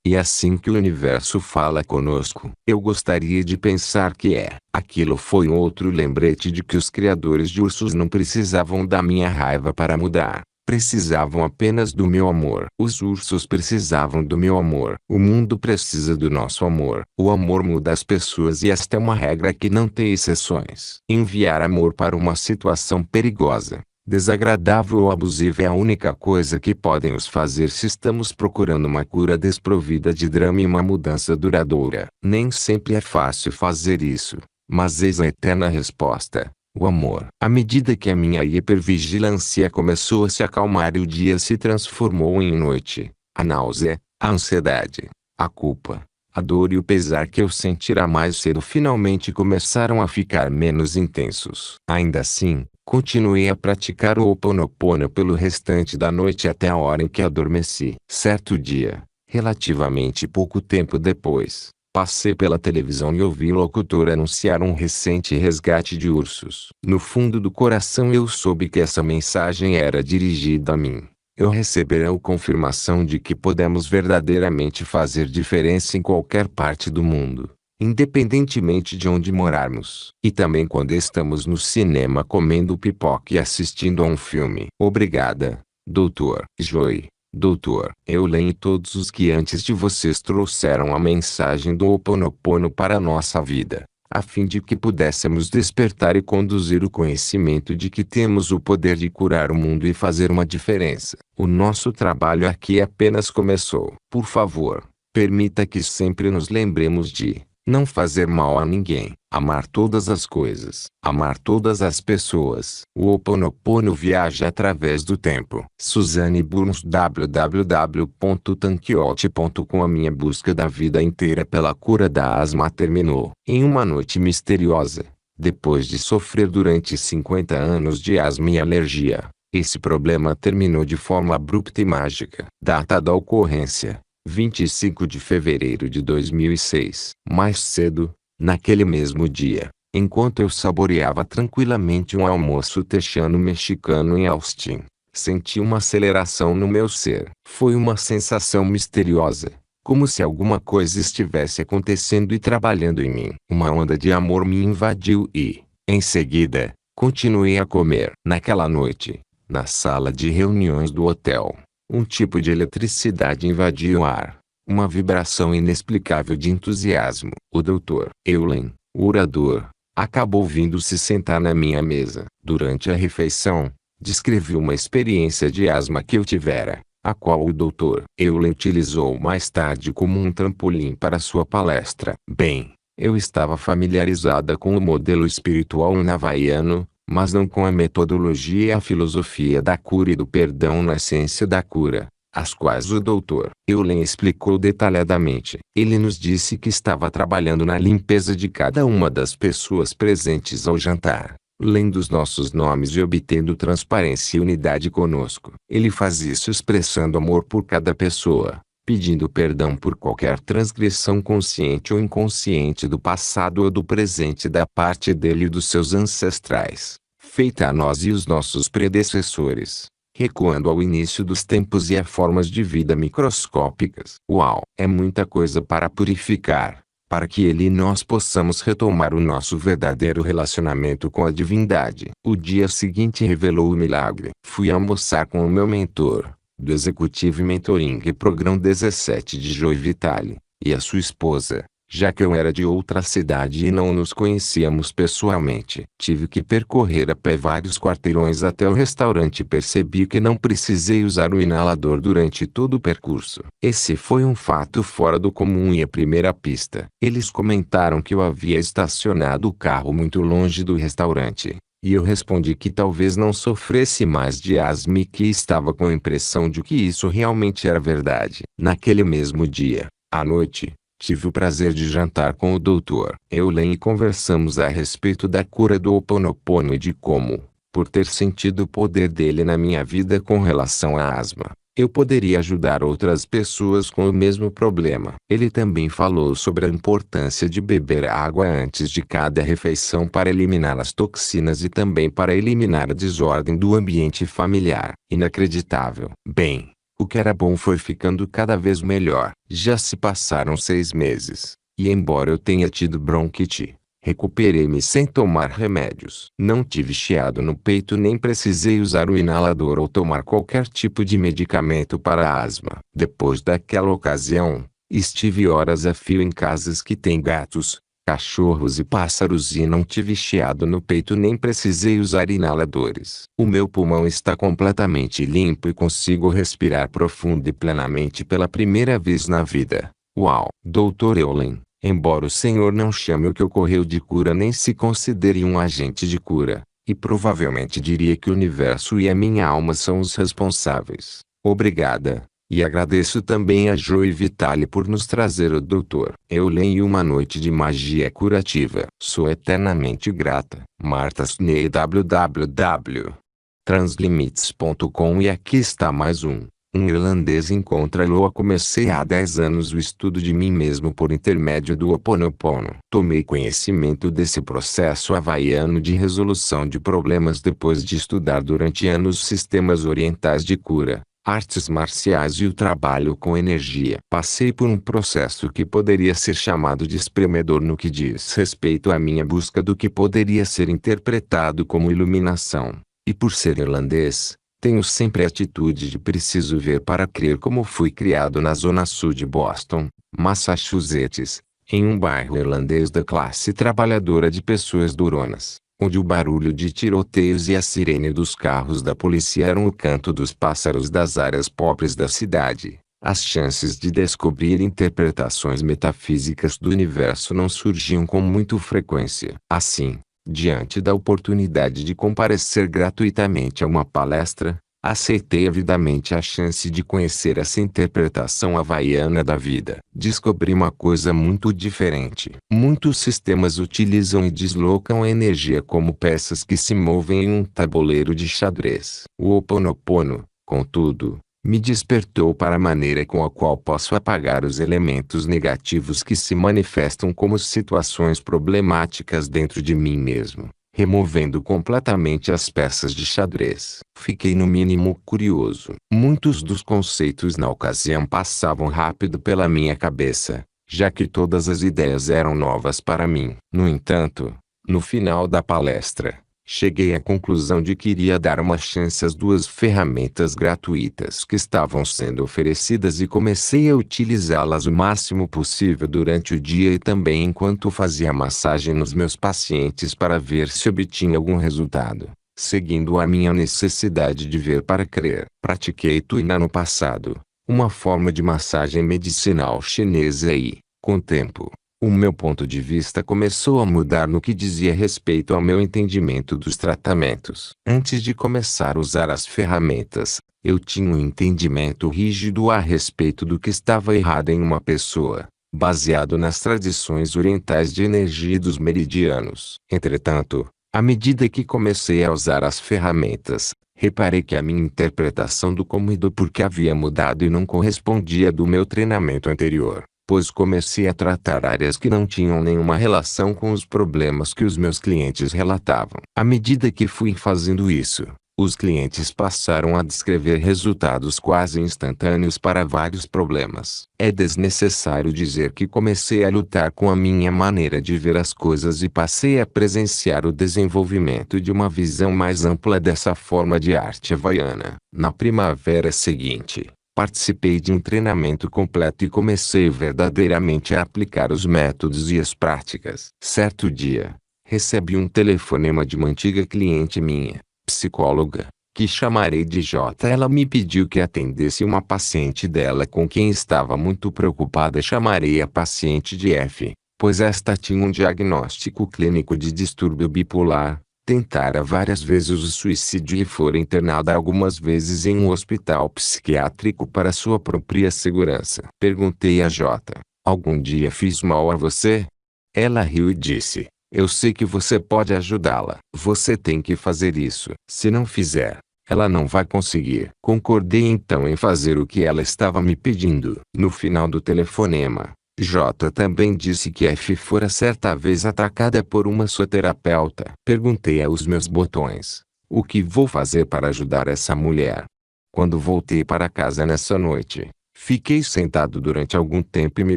E assim que o universo fala conosco. Eu gostaria de pensar que aquilo foi um outro lembrete de que os criadores de ursos não precisavam da minha raiva para mudar. precisavam apenas do meu amor. Os ursos precisavam do meu amor. O mundo precisa do nosso amor. O amor muda as pessoas e esta é uma regra que não tem exceções. Enviar amor para uma situação perigosa, desagradável ou abusiva é a única coisa que podem nos fazer se estamos procurando uma cura desprovida de drama e uma mudança duradoura. Nem sempre é fácil fazer isso, mas eis a eterna resposta: o amor. À medida que a minha hipervigilância começou a se acalmar e o dia se transformou em noite, a náusea, a ansiedade, a culpa, a dor e o pesar que eu sentira mais cedo finalmente começaram a ficar menos intensos. Ainda assim, continuei a praticar o Ho Oponopono pelo restante da noite até a hora em que adormeci. Certo dia, relativamente pouco tempo depois, passei pela televisão e ouvi o locutor anunciar um recente resgate de ursos. No fundo do coração eu soube que essa mensagem era dirigida a mim. Eu receberei a confirmação de que podemos verdadeiramente fazer diferença em qualquer parte do mundo, independentemente de onde morarmos. E também quando estamos no cinema comendo pipoca e assistindo a um filme. Obrigada, Dr. Joy. Doutor Eulen e todos os que antes de vocês trouxeram a mensagem do Ho Oponopono para a nossa vida, a fim de que pudéssemos despertar e conduzir o conhecimento de que temos o poder de curar o mundo e fazer uma diferença. O nosso trabalho aqui apenas começou. Por favor, permita que sempre nos lembremos de não fazer mal a ninguém, amar todas as coisas, amar todas as pessoas. O Ho Oponopono viaja através do tempo. Suzanne Burns, www.tanquiote.com. A minha busca da vida inteira pela cura da asma terminou em uma noite misteriosa. Depois de sofrer durante 50 anos de asma e alergia, esse problema terminou de forma abrupta e mágica. Data da ocorrência: 25 de fevereiro de 2006. Mais cedo, naquele mesmo dia, enquanto eu saboreava tranquilamente um almoço texano-mexicano em Austin, senti uma aceleração no meu ser. Foi uma sensação misteriosa, como se alguma coisa estivesse acontecendo e trabalhando em mim. Uma onda de amor me invadiu e, em seguida, continuei a comer. Naquela noite, na sala de reuniões do hotel, um tipo de eletricidade invadiu o ar. Uma vibração inexplicável de entusiasmo. O Dr. Eulen, o orador, acabou vindo se sentar na minha mesa. Durante a refeição, descrevi uma experiência de asma que eu tivera, a qual o Dr. Eulen utilizou mais tarde como um trampolim para sua palestra. Bem, eu estava familiarizada com o modelo espiritual navaiano, mas não com a metodologia e a filosofia da cura e do perdão na essência da cura, as quais o Dr. Eulen explicou detalhadamente. Ele nos disse que estava trabalhando na limpeza de cada uma das pessoas presentes ao jantar, lendo os nossos nomes e obtendo transparência e unidade conosco. Ele faz isso expressando amor por cada pessoa, pedindo perdão por qualquer transgressão consciente ou inconsciente do passado ou do presente da parte dele e dos seus ancestrais, feita a nós e os nossos predecessores, recuando ao início dos tempos e a formas de vida microscópicas. Uau! É muita coisa para purificar, para que ele e nós possamos retomar o nosso verdadeiro relacionamento com a divindade. O dia seguinte revelou o milagre. Fui almoçar com o meu mentor, do Executive Mentoring Program 17 de Joy Vitale, e a sua esposa, já que eu era de outra cidade e não nos conhecíamos pessoalmente. Tive que percorrer a pé vários quarteirões até o restaurante e percebi que não precisei usar o inalador durante todo o percurso. Esse foi um fato fora do comum e a primeira pista. Eles comentaram que eu havia estacionado o carro muito longe do restaurante, e eu respondi que talvez não sofresse mais de asma e que estava com a impressão de que isso realmente era verdade. Naquele mesmo dia, à noite, tive o prazer de jantar com o Dr. Eulen e conversamos a respeito da cura do Ho Oponopono e de como, por ter sentido o poder dele na minha vida com relação à asma, eu poderia ajudar outras pessoas com o mesmo problema. Ele também falou sobre a importância de beber água antes de cada refeição para eliminar as toxinas e também para eliminar a desordem do ambiente familiar. Inacreditável. Bem, o que era bom foi ficando cada vez melhor. Já se passaram 6 meses, e embora eu tenha tido bronquite, Recuperei-me sem tomar remédios. Não tive chiado no peito nem precisei usar o inalador ou tomar qualquer tipo de medicamento para asma. Depois daquela ocasião, estive horas a fio em casas que têm gatos, cachorros e pássaros e não tive chiado no peito nem precisei usar inaladores. O meu pulmão está completamente limpo e consigo respirar profundo e plenamente pela primeira vez na vida. Uau! Dr. Eulen, embora o senhor não chame o que ocorreu de cura nem se considere um agente de cura, e provavelmente diria que o universo e a minha alma são os responsáveis. Obrigada. E agradeço também a Joe e Vitali por nos trazer o Dr. Eulen e uma noite de magia curativa. Sou eternamente grata. Marta Sney www.translimites.com. E aqui está mais um irlandês encontra Loa. Comecei há 10 anos o estudo de mim mesmo por intermédio do Ho'oponopono. Tomei conhecimento desse processo havaiano de resolução de problemas depois de estudar durante anos sistemas orientais de cura, artes marciais e o trabalho com energia. Passei por um processo que poderia ser chamado de espremedor no que diz respeito à minha busca do que poderia ser interpretado como iluminação. E por ser irlandês, tenho sempre a atitude de preciso ver para crer. Como fui criado na zona sul de Boston, Massachusetts, em um bairro irlandês da classe trabalhadora de pessoas duronas, onde o barulho de tiroteios e a sirene dos carros da polícia eram o canto dos pássaros das áreas pobres da cidade, as chances de descobrir interpretações metafísicas do universo não surgiam com muita frequência. Assim, diante da oportunidade de comparecer gratuitamente a uma palestra, aceitei avidamente a chance de conhecer essa interpretação havaiana da vida. Descobri uma coisa muito diferente. Muitos sistemas utilizam e deslocam a energia como peças que se movem em um tabuleiro de xadrez. O Ho'oponopono, contudo, me despertou para a maneira com a qual posso apagar os elementos negativos que se manifestam como situações problemáticas dentro de mim mesmo, removendo completamente as peças de xadrez. Fiquei no mínimo curioso. Muitos dos conceitos na ocasião passavam rápido pela minha cabeça, já que todas as ideias eram novas para mim. No entanto, no final da palestra, cheguei à conclusão de que iria dar uma chance às duas ferramentas gratuitas que estavam sendo oferecidas e comecei a utilizá-las o máximo possível durante o dia e também enquanto fazia massagem nos meus pacientes para ver se obtinha algum resultado, seguindo a minha necessidade de ver para crer. Pratiquei Tuina no passado, uma forma de massagem medicinal chinesa e, com o tempo, o meu ponto de vista começou a mudar no que dizia respeito ao meu entendimento dos tratamentos. Antes de começar a usar as ferramentas, eu tinha um entendimento rígido a respeito do que estava errado em uma pessoa, baseado nas tradições orientais de energia e dos meridianos. Entretanto, à medida que comecei a usar as ferramentas, reparei que a minha interpretação do como e do porquê havia mudado e não correspondia do meu treinamento anterior, pois comecei a tratar áreas que não tinham nenhuma relação com os problemas que os meus clientes relatavam. À medida que fui fazendo isso, os clientes passaram a descrever resultados quase instantâneos para vários problemas. É desnecessário dizer que comecei a lutar com a minha maneira de ver as coisas e passei a presenciar o desenvolvimento de uma visão mais ampla dessa forma de arte havaiana. Na primavera seguinte, participei de um treinamento completo e comecei verdadeiramente a aplicar os métodos e as práticas. Certo dia, recebi um telefonema de uma antiga cliente minha, psicóloga, que chamarei de J. Ela me pediu que atendesse uma paciente dela com quem estava muito preocupada. Chamarei a paciente de F, pois esta tinha um diagnóstico clínico de distúrbio bipolar. Tentara várias vezes o suicídio e fora internada algumas vezes em um hospital psiquiátrico para sua própria segurança. Perguntei a J: algum dia fiz mal a você? Ela riu e disse: eu sei que você pode ajudá-la. Você tem que fazer isso. Se não fizer, ela não vai conseguir. Concordei então em fazer o que ela estava me pedindo. No final do telefonema, J também disse que F fora certa vez atacada por uma sua terapeuta. Perguntei aos meus botões: o que vou fazer para ajudar essa mulher? Quando voltei para casa nessa noite, Fiquei sentado durante algum tempo e me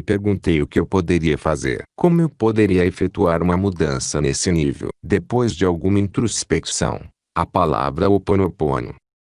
perguntei o que eu poderia fazer. Como eu poderia efetuar uma mudança nesse nível? Depois de alguma introspecção, a palavra Ho'oponopono,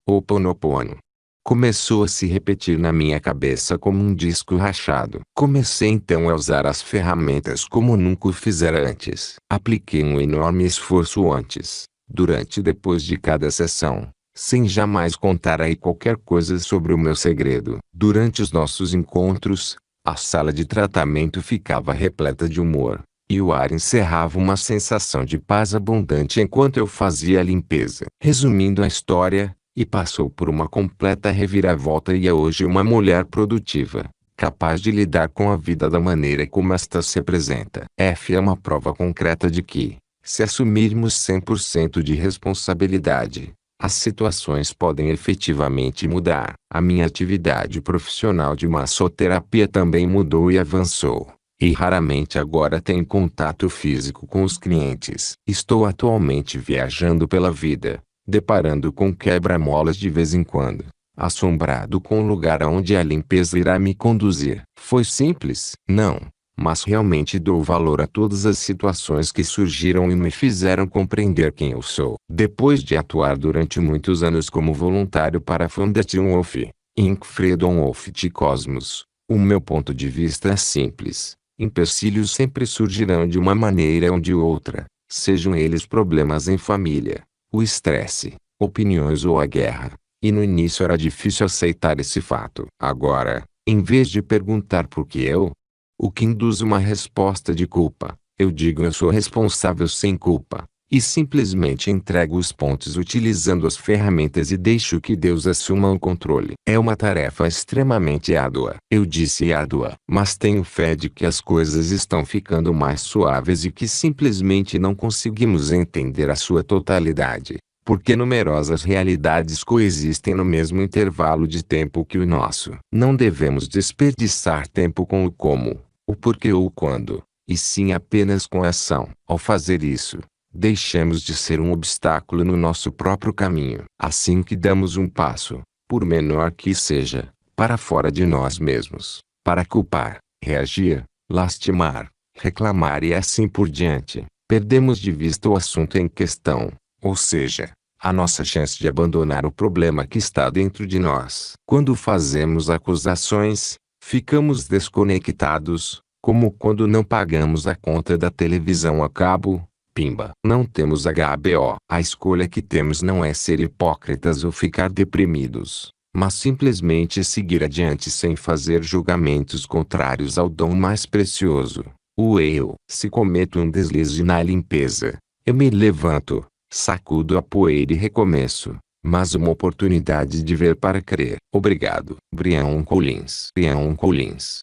Ho'oponopono, começou a se repetir na minha cabeça como um disco rachado. Comecei então a usar as ferramentas como nunca o fizera antes. Apliquei um enorme esforço antes, durante e depois de cada sessão, sem jamais contar aí qualquer coisa sobre o meu segredo. Durante os nossos encontros, a sala de tratamento ficava repleta de humor, e o ar encerrava uma sensação de paz abundante enquanto eu fazia a limpeza. Resumindo a história, e passou por uma completa reviravolta e é hoje uma mulher produtiva, capaz de lidar com a vida da maneira como esta se apresenta. F é uma prova concreta de que, se assumirmos 100% de responsabilidade, as situações podem efetivamente mudar. A minha atividade profissional de massoterapia também mudou e avançou, e raramente agora tenho contato físico com os clientes. Estou atualmente viajando pela vida, deparando com quebra-molas de vez em quando, assombrado com o lugar aonde a limpeza irá me conduzir. Foi simples? Não. Mas realmente dou valor a todas as situações que surgiram e me fizeram compreender quem eu sou. Depois de atuar durante muitos anos como voluntário para a Foundation of Inc. Freedom of the Cosmos, o meu ponto de vista é simples. Empecilhos sempre surgirão de uma maneira ou de outra, sejam eles problemas em família, o estresse, opiniões ou a guerra. E no início era difícil aceitar esse fato. Agora, em vez de perguntar por que eu, o que induz uma resposta de culpa, eu digo eu sou responsável sem culpa, e simplesmente entrego os pontos utilizando as ferramentas e deixo que Deus assuma o controle. É uma tarefa extremamente árdua. Eu disse árdua, mas tenho fé de que as coisas estão ficando mais suaves e que simplesmente não conseguimos entender a sua totalidade, porque numerosas realidades coexistem no mesmo intervalo de tempo que o nosso. Não devemos desperdiçar tempo com o como, o porquê ou o quando, e sim apenas com a ação. Ao fazer isso, deixamos de ser um obstáculo no nosso próprio caminho. Assim que damos um passo, por menor que seja, para fora de nós mesmos, para culpar, reagir, lastimar, reclamar e assim por diante, perdemos de vista o assunto em questão. Ou seja, a nossa chance de abandonar o problema que está dentro de nós. Quando fazemos acusações, ficamos desconectados, como quando não pagamos a conta da televisão a cabo, pimba. Não temos HBO. A escolha que temos não é ser hipócritas ou ficar deprimidos, mas simplesmente seguir adiante sem fazer julgamentos contrários ao dom mais precioso, o eu. Se cometo um deslize na limpeza, eu me levanto, sacudo a poeira e recomeço, mas uma oportunidade de ver para crer. Obrigado. Brian Collins.